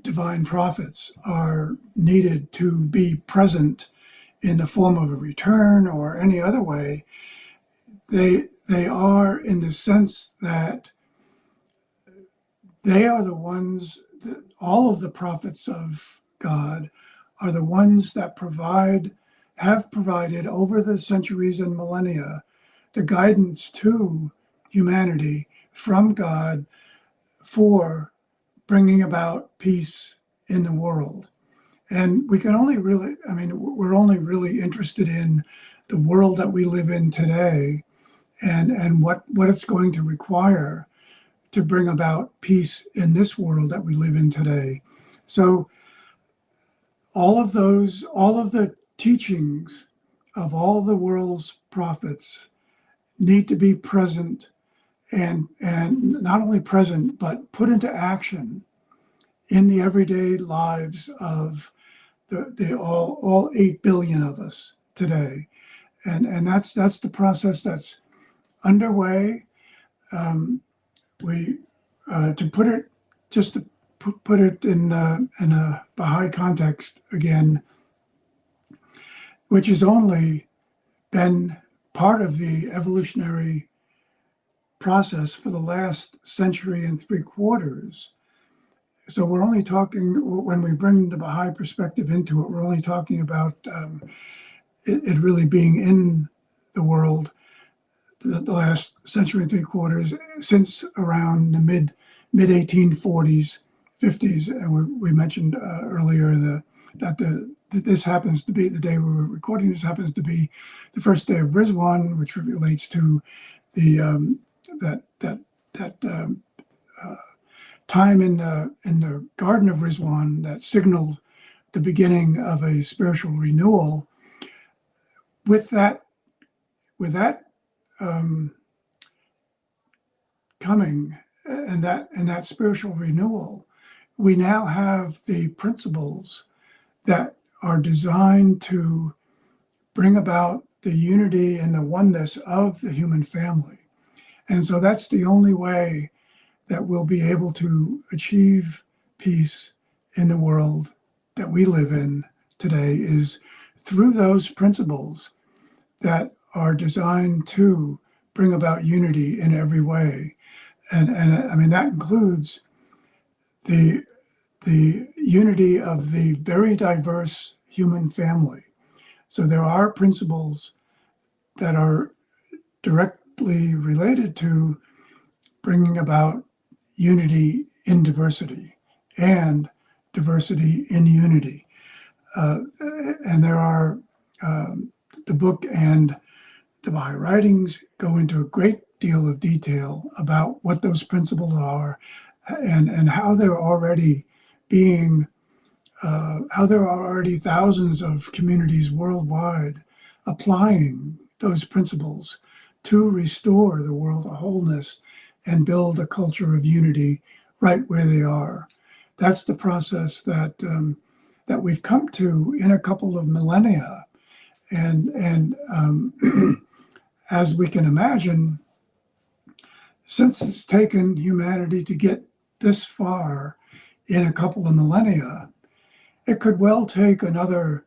divine prophets are needed to be present in the form of a return or any other way. They are, in the sense that they are the ones that all of the prophets of God are the ones that have provided over the centuries and millennia the guidance to humanity from God for bringing about peace in the world. And we can only really, we're only really interested in the world that we live in today and what it's going to require to bring about peace in this world that we live in today. So all of the teachings of all the world's prophets need to be present and not only present, but put into action in the everyday lives of the all 8 billion of us today. And that's the process that's underway. To put it in a Baha'i context again, which has only been part of the evolutionary process for the last century and 3/4. So we're only talking, when we bring the Baha'i perspective into it, we're only talking about it really being in the world the last century and 3/4, since around the mid 1840s, 50s, and we mentioned earlier that this happens to be the day we were recording. This happens to be the first day of Rizwan, which relates to the time in the Garden of Rizwan that signaled the beginning of a spiritual renewal. With that coming and that spiritual renewal, we now have the principles that are designed to bring about the unity and the oneness of the human family. And so that's the only way that we'll be able to achieve peace in the world that we live in today, is through those principles that are designed to bring about unity in every way. And that includes the unity of the very diverse human family. So there are principles that are directly related to bringing about unity in diversity and diversity in unity. And there are, the book and the Baha'i writings go into a great deal of detail about what those principles are and how they're already how there are already thousands of communities worldwide applying those principles to restore the world to wholeness and build a culture of unity right where they are. That's the process that we've come to in a couple of millennia. And as we can imagine, since it's taken humanity to get this far in a couple of millennia, it could well take another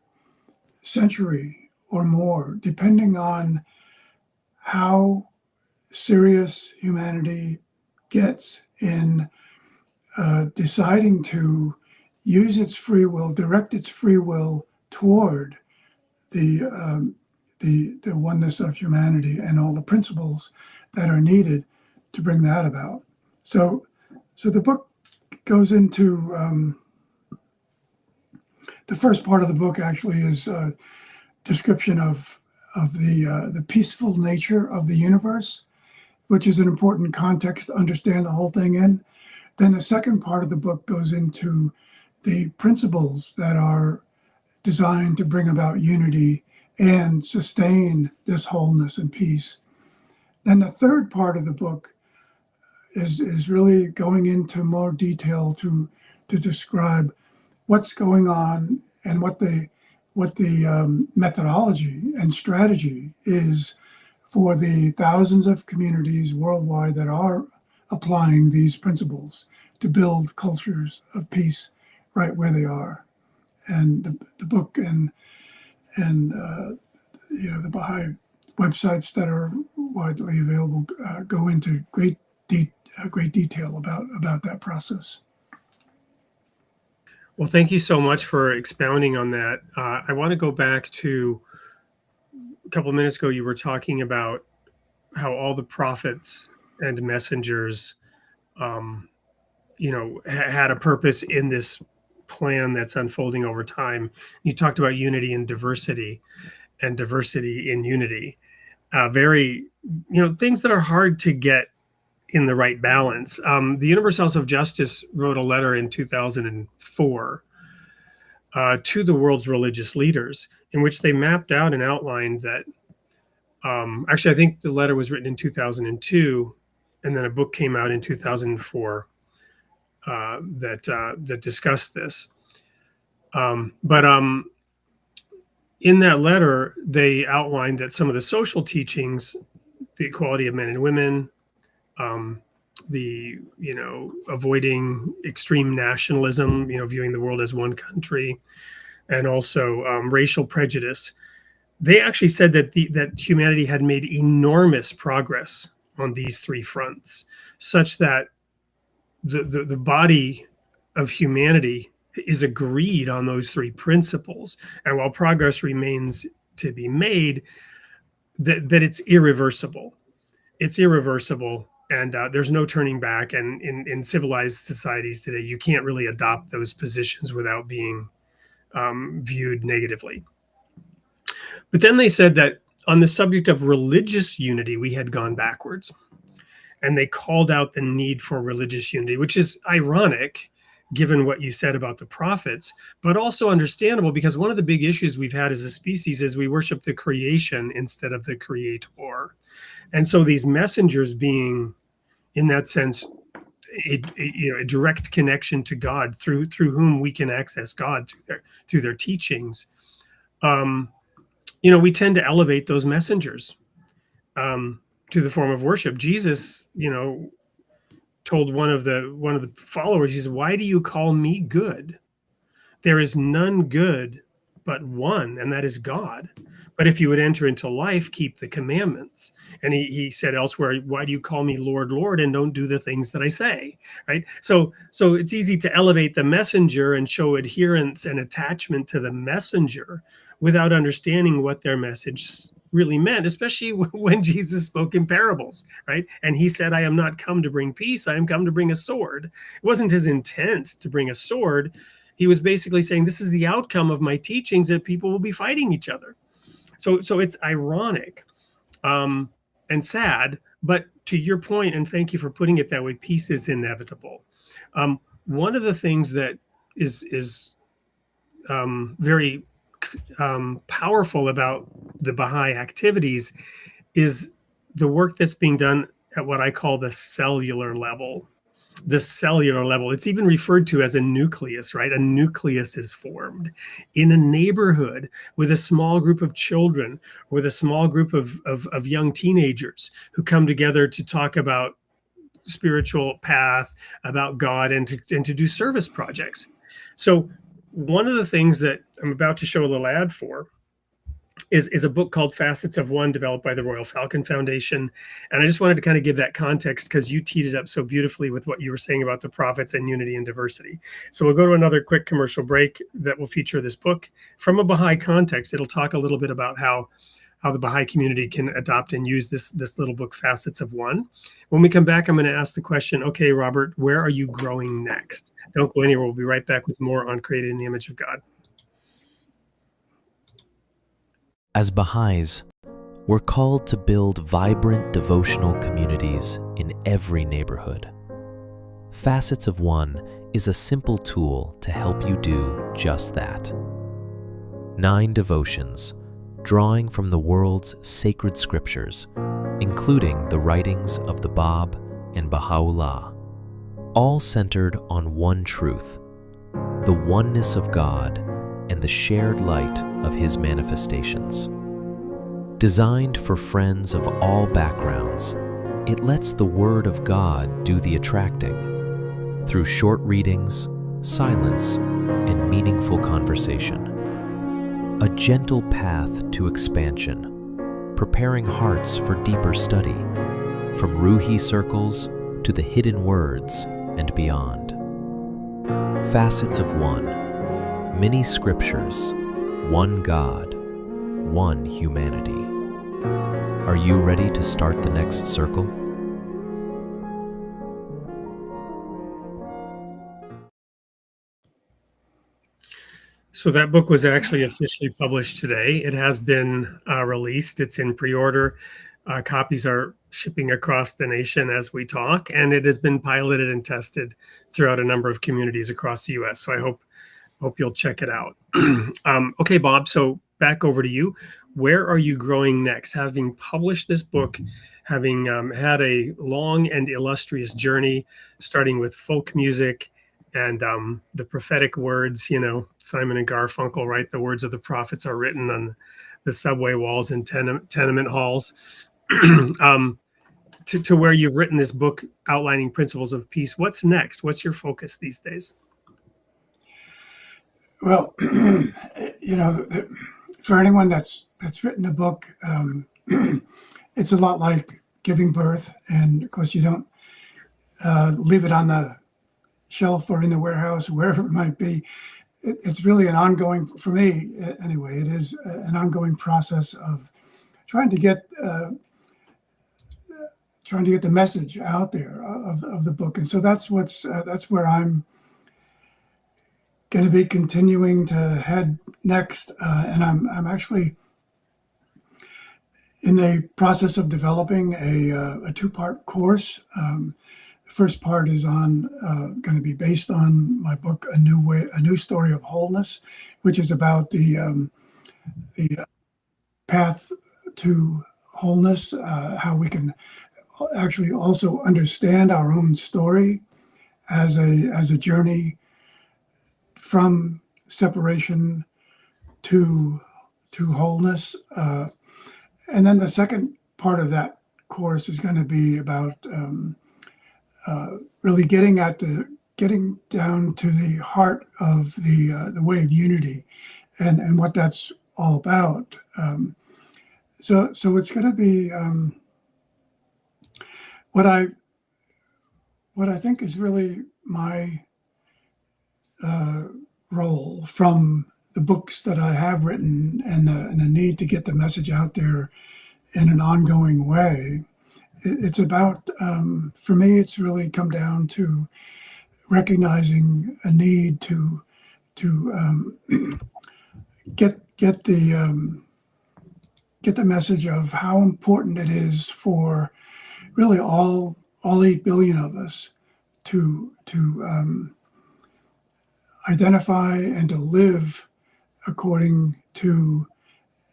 century or more, depending on how serious humanity gets in deciding to use its free will, direct its free will toward the oneness of humanity and all the principles that are needed to bring that about. So the book goes into the first part of the book actually is a description of the peaceful nature of the universe, which is an important context to understand the whole thing in. Then the second part of the book goes into the principles that are designed to bring about unity and sustain this wholeness and peace. Then the third part of the book is really going into more detail to describe what's going on and what the methodology and strategy is for the thousands of communities worldwide that are applying these principles to build cultures of peace right where they are. And the book and the Baha'i websites that are widely available go into great detail about that process.
Well, thank you so much for expounding on that. I want to go back to a couple of minutes ago. You were talking about how all the prophets and messengers, had a purpose in this plan that's unfolding over time. You talked about unity and diversity in unity. Very, things that are hard to get in the right balance. The Universal House of Justice wrote a letter in 2004 to the world's religious leaders, in which they mapped out and outlined that. Actually, I think the letter was written in 2002, and then a book came out in 2004 that discussed this. But in that letter, they outlined that some of the social teachings, the equality of men and women, avoiding extreme nationalism, viewing the world as one country, and also racial prejudice. They actually said that humanity had made enormous progress on these three fronts, such that the body of humanity is agreed on those three principles. And while progress remains to be made, that it's irreversible. It's irreversible. And there's no turning back. And in civilized societies today, you can't really adopt those positions without being viewed negatively. But then they said that on the subject of religious unity, we had gone backwards. And they called out the need for religious unity, which is ironic, given what you said about the prophets, but also understandable, because one of the big issues we've had as a species is we worship the creation instead of the creator. And so these messengers being, in that sense, a direct connection to God through whom we can access God through their teachings. We tend to elevate those messengers to the form of worship. Jesus, told one of the followers, he says, "Why do you call me good? There is none good but one, and that is God. But if you would enter into life, keep the commandments." And he said elsewhere, "Why do you call me Lord, Lord, and don't do the things that I say?" Right? So it's easy to elevate the messenger and show adherence and attachment to the messenger without understanding what their message really meant, especially when Jesus spoke in parables, right? And he said, "I am not come to bring peace, I am come to bring a sword." It wasn't his intent to bring a sword. He was basically saying, this is the outcome of my teachings, that people will be fighting each other. So it's ironic and sad, but to your point, and thank you for putting it that way, peace is inevitable. One of the things that is very powerful about the Baha'i activities is the work that's being done at what I call the cellular level. The cellular level. It's even referred to as a nucleus, right? A nucleus is formed in a neighborhood with a small group of children, with a small group of young teenagers who come together to talk about spiritual path, about God, and to do service projects. So one of the things that I'm about to show a little ad for is a book called Facets of One, developed by the Royal Falcon Foundation. And I just wanted to kind of give that context because you teed it up so beautifully with what you were saying about the prophets and unity and diversity. So we'll go to another quick commercial break that will feature this book. From a Baha'i context, it'll talk a little bit about how the Baha'i community can adopt and use this little book, Facets of One. When we come back, I'm going to ask the question, okay, Robert, where are you growing next? Don't go anywhere. We'll be right back with more on Created in the Image of God.
As Baha'is, we're called to build vibrant devotional communities in every neighborhood. Facets of One is a simple tool to help you do just that. 9 devotions, drawing from the world's sacred scriptures, including the writings of the Bab and Baha'u'llah, all centered on one truth, the oneness of God and the shared light of His manifestations. Designed for friends of all backgrounds, it lets the Word of God do the attracting through short readings, silence, and meaningful conversation. A gentle path to expansion, preparing hearts for deeper study, from Ruhi circles to the hidden words and beyond. Facets of One, many scriptures, one God, one humanity. Are you ready to start the next circle?
So that book was actually officially published today. It has been released. It's in pre-order. Copies are shipping across the nation as we talk, and it has been piloted and tested throughout a number of communities across the U.S. So I hope you'll check it out. Okay, Bob, so back over to you. Where are you growing next? Having published this book, having had a long and illustrious journey, starting with folk music and the prophetic words, Simon and Garfunkel, right? The words of the prophets are written on the subway walls and tenement halls, to where you've written this book outlining principles of peace. What's next? What's your focus these days?
Well, for anyone that's written a book, it's a lot like giving birth. And of course, you don't leave it on the shelf or in the warehouse, wherever it might be. It's really an ongoing, for me anyway, it is an ongoing process of trying to get the message out there of the book. And so that's where I'm going to be continuing to head next. And I'm actually in the process of developing a 2-part course. The first part is going to be based on my book, A New Story of Wholeness, which is about the path to wholeness, how we can actually also understand our own story as a journey from separation to wholeness. And then the second part of that course is going to be about really getting down to the heart of the way of unity and what that's all about. So it's going to be what I think is really my role from the books that I have written and the need to get the message out there in an ongoing way. It's about, for me, it's really come down to recognizing a need to get the message of how important it is for really all 8 billion of us to identify and to live according to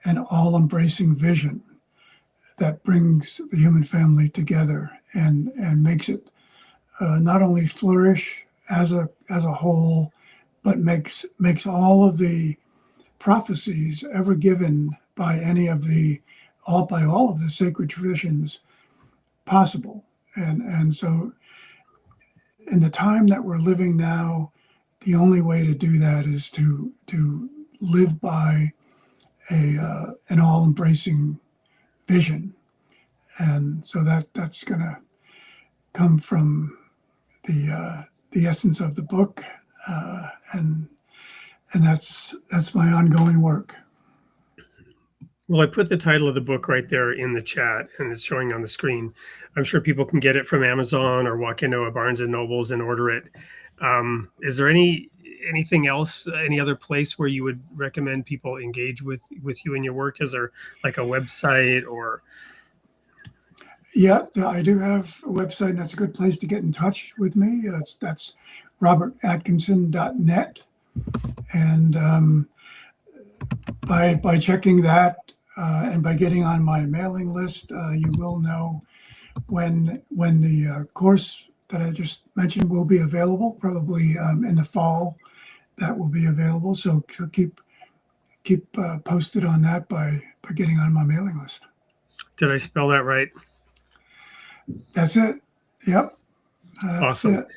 an all-embracing vision that brings the human family together and makes it not only flourish as a whole, but makes all of the prophecies ever given by all of the sacred traditions possible. And so in the time that we're living now, the only way to do that is to live by an all-embracing vision. And so that's going to come from the essence of the book, and that's my ongoing work.
Well, I put the title of the book right there in the chat, and it's showing on the screen. I'm sure people can get it from Amazon or walk into a Barnes and Nobles and order it. Is there anything else, any other place where you would recommend people engage with you and your work? Is there like a website or?
Yeah, I do have a website, and that's a good place to get in touch with me. That's robertatkinson.net. And by checking that and by getting on my mailing list, you will know when the course that I just mentioned will be available, probably in the fall. That will be available. So keep posted on that by getting on my mailing list.
Did I spell that right?
That's it. Yep. That's
Awesome.
it.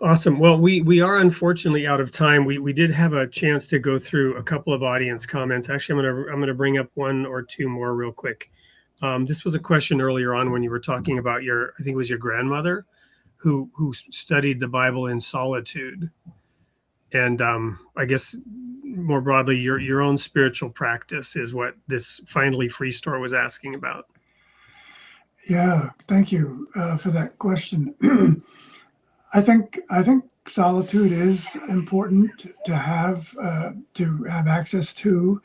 Awesome. Well, we are unfortunately out of time. We did have a chance to go through a couple of audience comments. Actually, I'm gonna bring up one or two more real quick. This was a question earlier on when you were talking about I think it was your grandmother who studied the Bible in solitude. And I guess more broadly, your own spiritual practice is what this Finally Free store was asking about.
Yeah, thank you for that question. I think solitude is important to have access to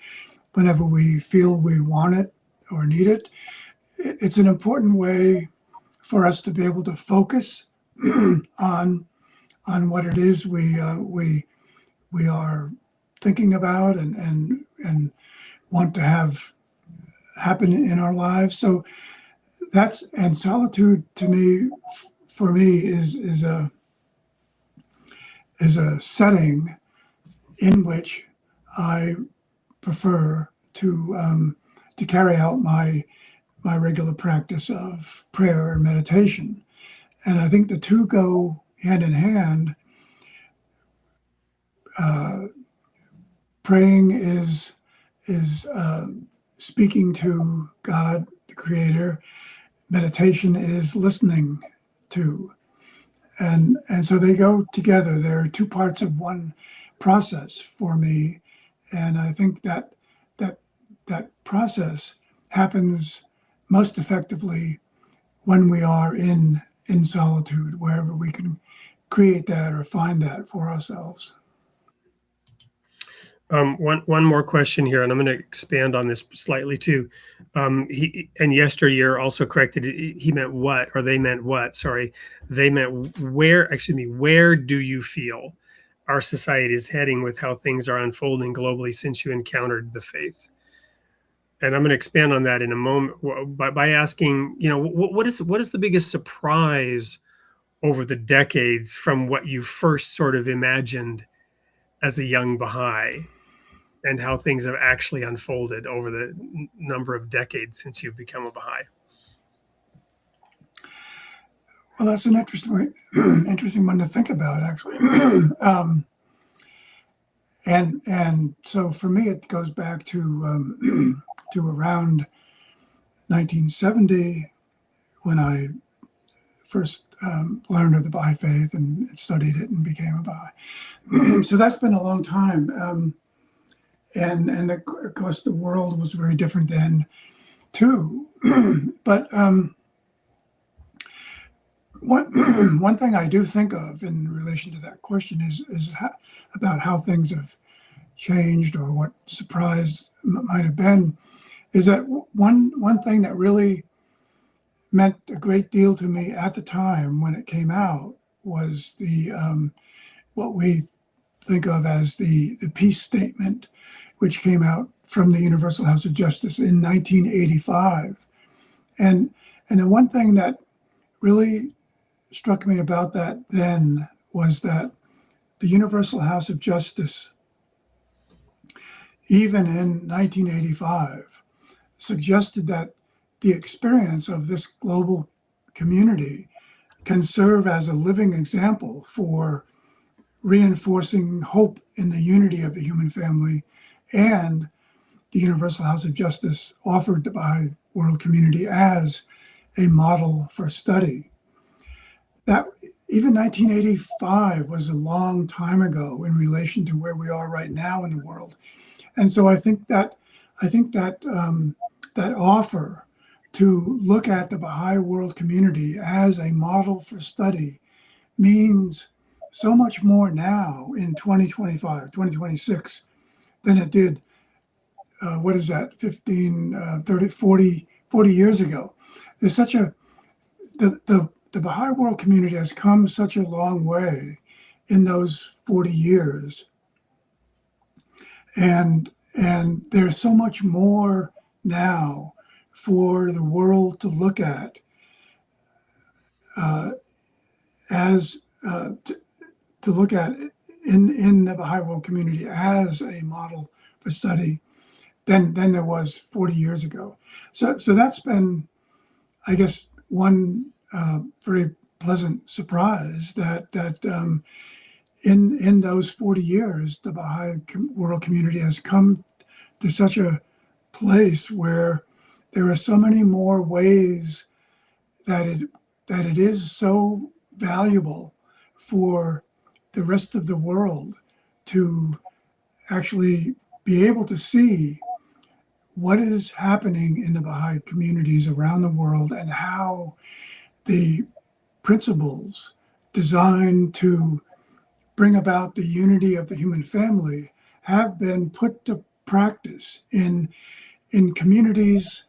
whenever we feel we want it or need it. It's an important way for us to be able to focus on what it is we are thinking about and want to have happen in our lives. So and solitude to me, for me, is a setting in which I prefer to carry out my regular practice of prayer and meditation. And I think the two go hand in hand. Praying is speaking to God, the Creator. Meditation is listening to, and so they go together. They're two parts of one process for me, and I think that process happens most effectively when we are in solitude, wherever we can create that or find that for ourselves.
One more question here, and I'm going to expand on this slightly too. Yesteryear also corrected it. He meant what, or they meant what? Sorry, they meant where. Excuse me. Where do you feel our society is heading with how things are unfolding globally since you encountered the faith? And I'm going to expand on that in a moment by asking, what is the biggest surprise over the decades from what you first sort of imagined as a young Baha'i, and how things have actually unfolded over the number of decades since you've become a Baha'i?
Well, that's an interesting one to think about, actually. And so for me, it goes back to around 1970 when I first learned of the Baha'i faith and studied it and became a Baha'i. So that's been a long time. And of course, the world was very different then, too. But one thing I do think of in relation to that question is about how things have changed or what surprise might have been, is that one thing that really meant a great deal to me at the time when it came out was the what we think of as the peace statement, which came out from the Universal House of Justice in 1985. And the one thing that really struck me about that then was that the Universal House of Justice, even in 1985, suggested that the experience of this global community can serve as a living example for reinforcing hope in the unity of the human family and the Universal House of Justice offered the Baha'i world community as a model for study. That even 1985 was a long time ago in relation to where we are right now in the world. And so I think that that offer to look at the Baha'i world community as a model for study means so much more now in 2025, 2026 than it did, 30, 40 years ago. There's such a, the Baha'i world community has come such a long way in those 40 years. And there's so much more now for the world to look at to look at in the Baha'i world community as a model for study than there was 40 years ago. So that's been, I guess, one very pleasant surprise that in those 40 years, the Baha'i world community has come to such a place where there are so many more ways that it is so valuable for the rest of the world to actually be able to see what is happening in the Baha'i communities around the world and how the principles designed to bring about the unity of the human family have been put to practice in communities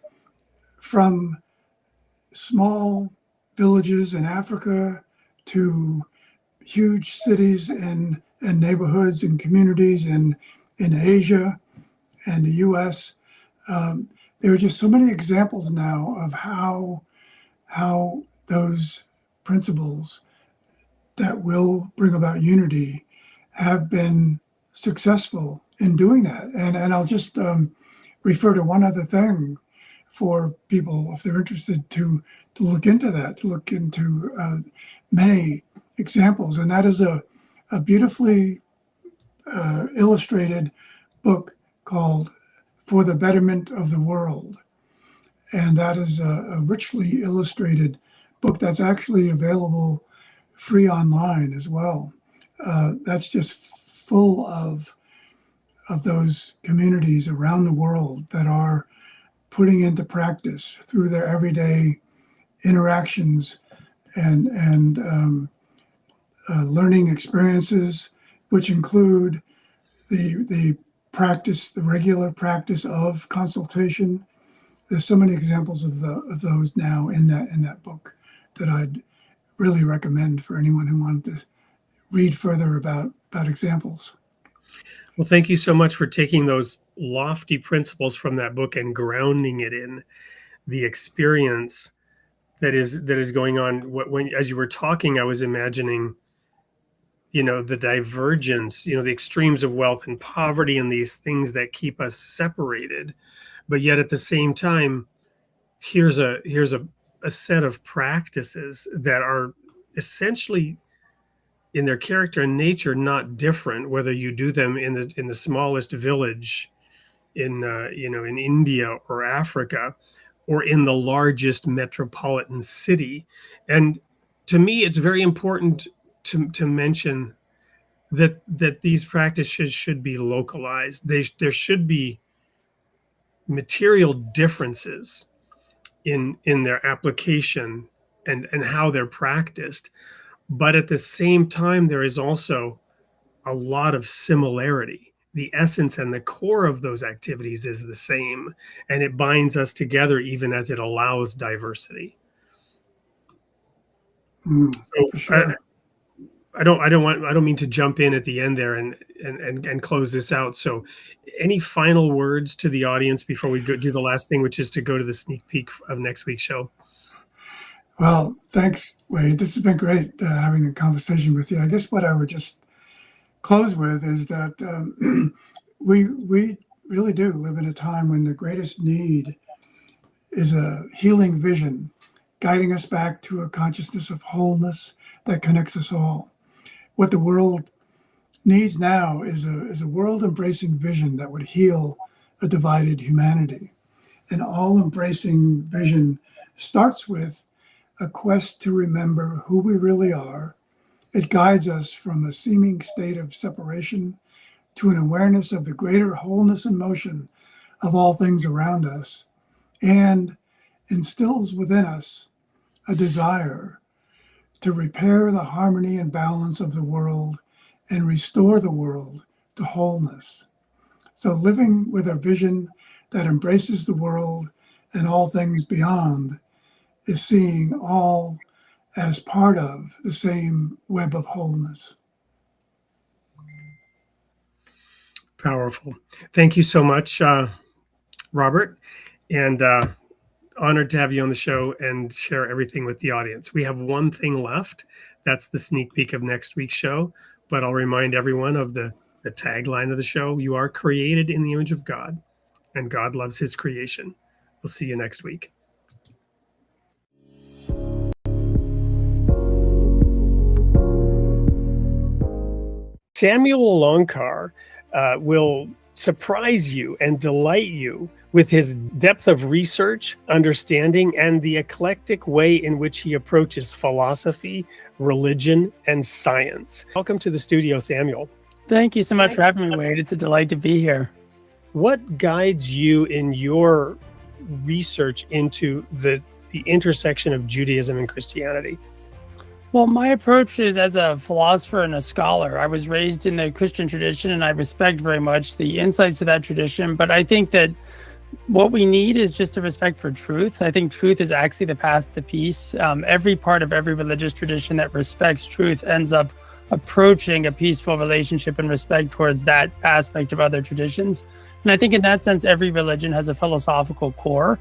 from small villages in Africa to huge cities and neighborhoods and communities in Asia and the US. There are just so many examples now of how those principles that will bring about unity have been successful in doing that. And I'll just refer to one other thing for people, if they're interested, to look into that, to look into many examples. And that is a beautifully illustrated book called For the Betterment of the World. And that is a richly illustrated book that's actually available free online as well. That's just full of those communities around the world that are putting into practice through their everyday interactions and learning experiences, which include the practice, the regular practice of consultation. There's so many examples of those now in that book that I'd really recommend for anyone who wanted to read further about examples.
Well, thank you so much for taking those lofty principles from that book and grounding it in the experience that is going on. When as you were talking, I was imagining, the divergence, the extremes of wealth and poverty and these things that keep us separated. But yet at the same time, here's a set of practices that are essentially in their character and nature not different, whether you do them in the smallest village in in India or Africa, or in the largest metropolitan city. And to me, it's very important to mention that these practices should be localized. There should be material differences in their application and how they're practiced. But at the same time, there is also a lot of similarity. The essence and the core of those activities is the same, and it binds us together even as it allows diversity. So
For sure.
I don't mean to jump in at the end there and close this out. So any final words to the audience before we do the last thing, which is to go to the sneak peek of next week's show?
Well, thanks, Wade. This has been great having a conversation with you. I guess what I would just close with is that we really do live in a time when the greatest need is a healing vision, guiding us back to a consciousness of wholeness that connects us all. What the world needs now is a world-embracing vision that would heal a divided humanity. An all-embracing vision starts with a quest to remember who we really are. It guides us from a seeming state of separation to an awareness of the greater wholeness and motion of all things around us, and instills within us a desire to repair the harmony and balance of the world and restore the world to wholeness. So living with a vision that embraces the world and all things beyond is seeing all as part of the same web of wholeness.
Powerful. Thank you so much, Robert, and honored to have you on the show and share everything with the audience. We have one thing left. That's the sneak peek of next week's show, but I'll remind everyone of the tagline of the show. You are created in the image of God, and God loves his creation. We'll see you next week. Samuel Aloncar will surprise you and delight you with his depth of research, understanding, and the eclectic way in which he approaches philosophy, religion, and science. Welcome to the studio, Samuel.
Thank you so much for having me, Wade. It's a delight to be here.
What guides you in your research into the intersection of Judaism and Christianity?
Well, my approach is as a philosopher and a scholar. I was raised in the Christian tradition, and I respect very much the insights of that tradition. But I think that what we need is just a respect for truth. I think truth is actually the path to peace. Every part of every religious tradition that respects truth ends up approaching a peaceful relationship and respect towards that aspect of other traditions. And I think in that sense, every religion has a philosophical core.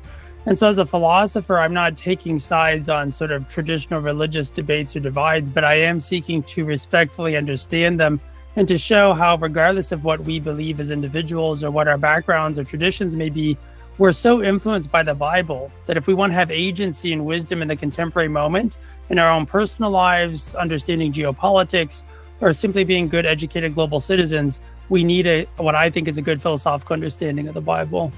And so as a philosopher, I'm not taking sides on sort of traditional religious debates or divides, but I am seeking to respectfully understand them and to show how, regardless of what we believe as individuals or what our backgrounds or traditions may be, we're so influenced by the Bible that if we want to have agency and wisdom in the contemporary moment, in our own personal lives, understanding geopolitics, or simply being good, educated global citizens, we need what I think is a good philosophical understanding of the Bible.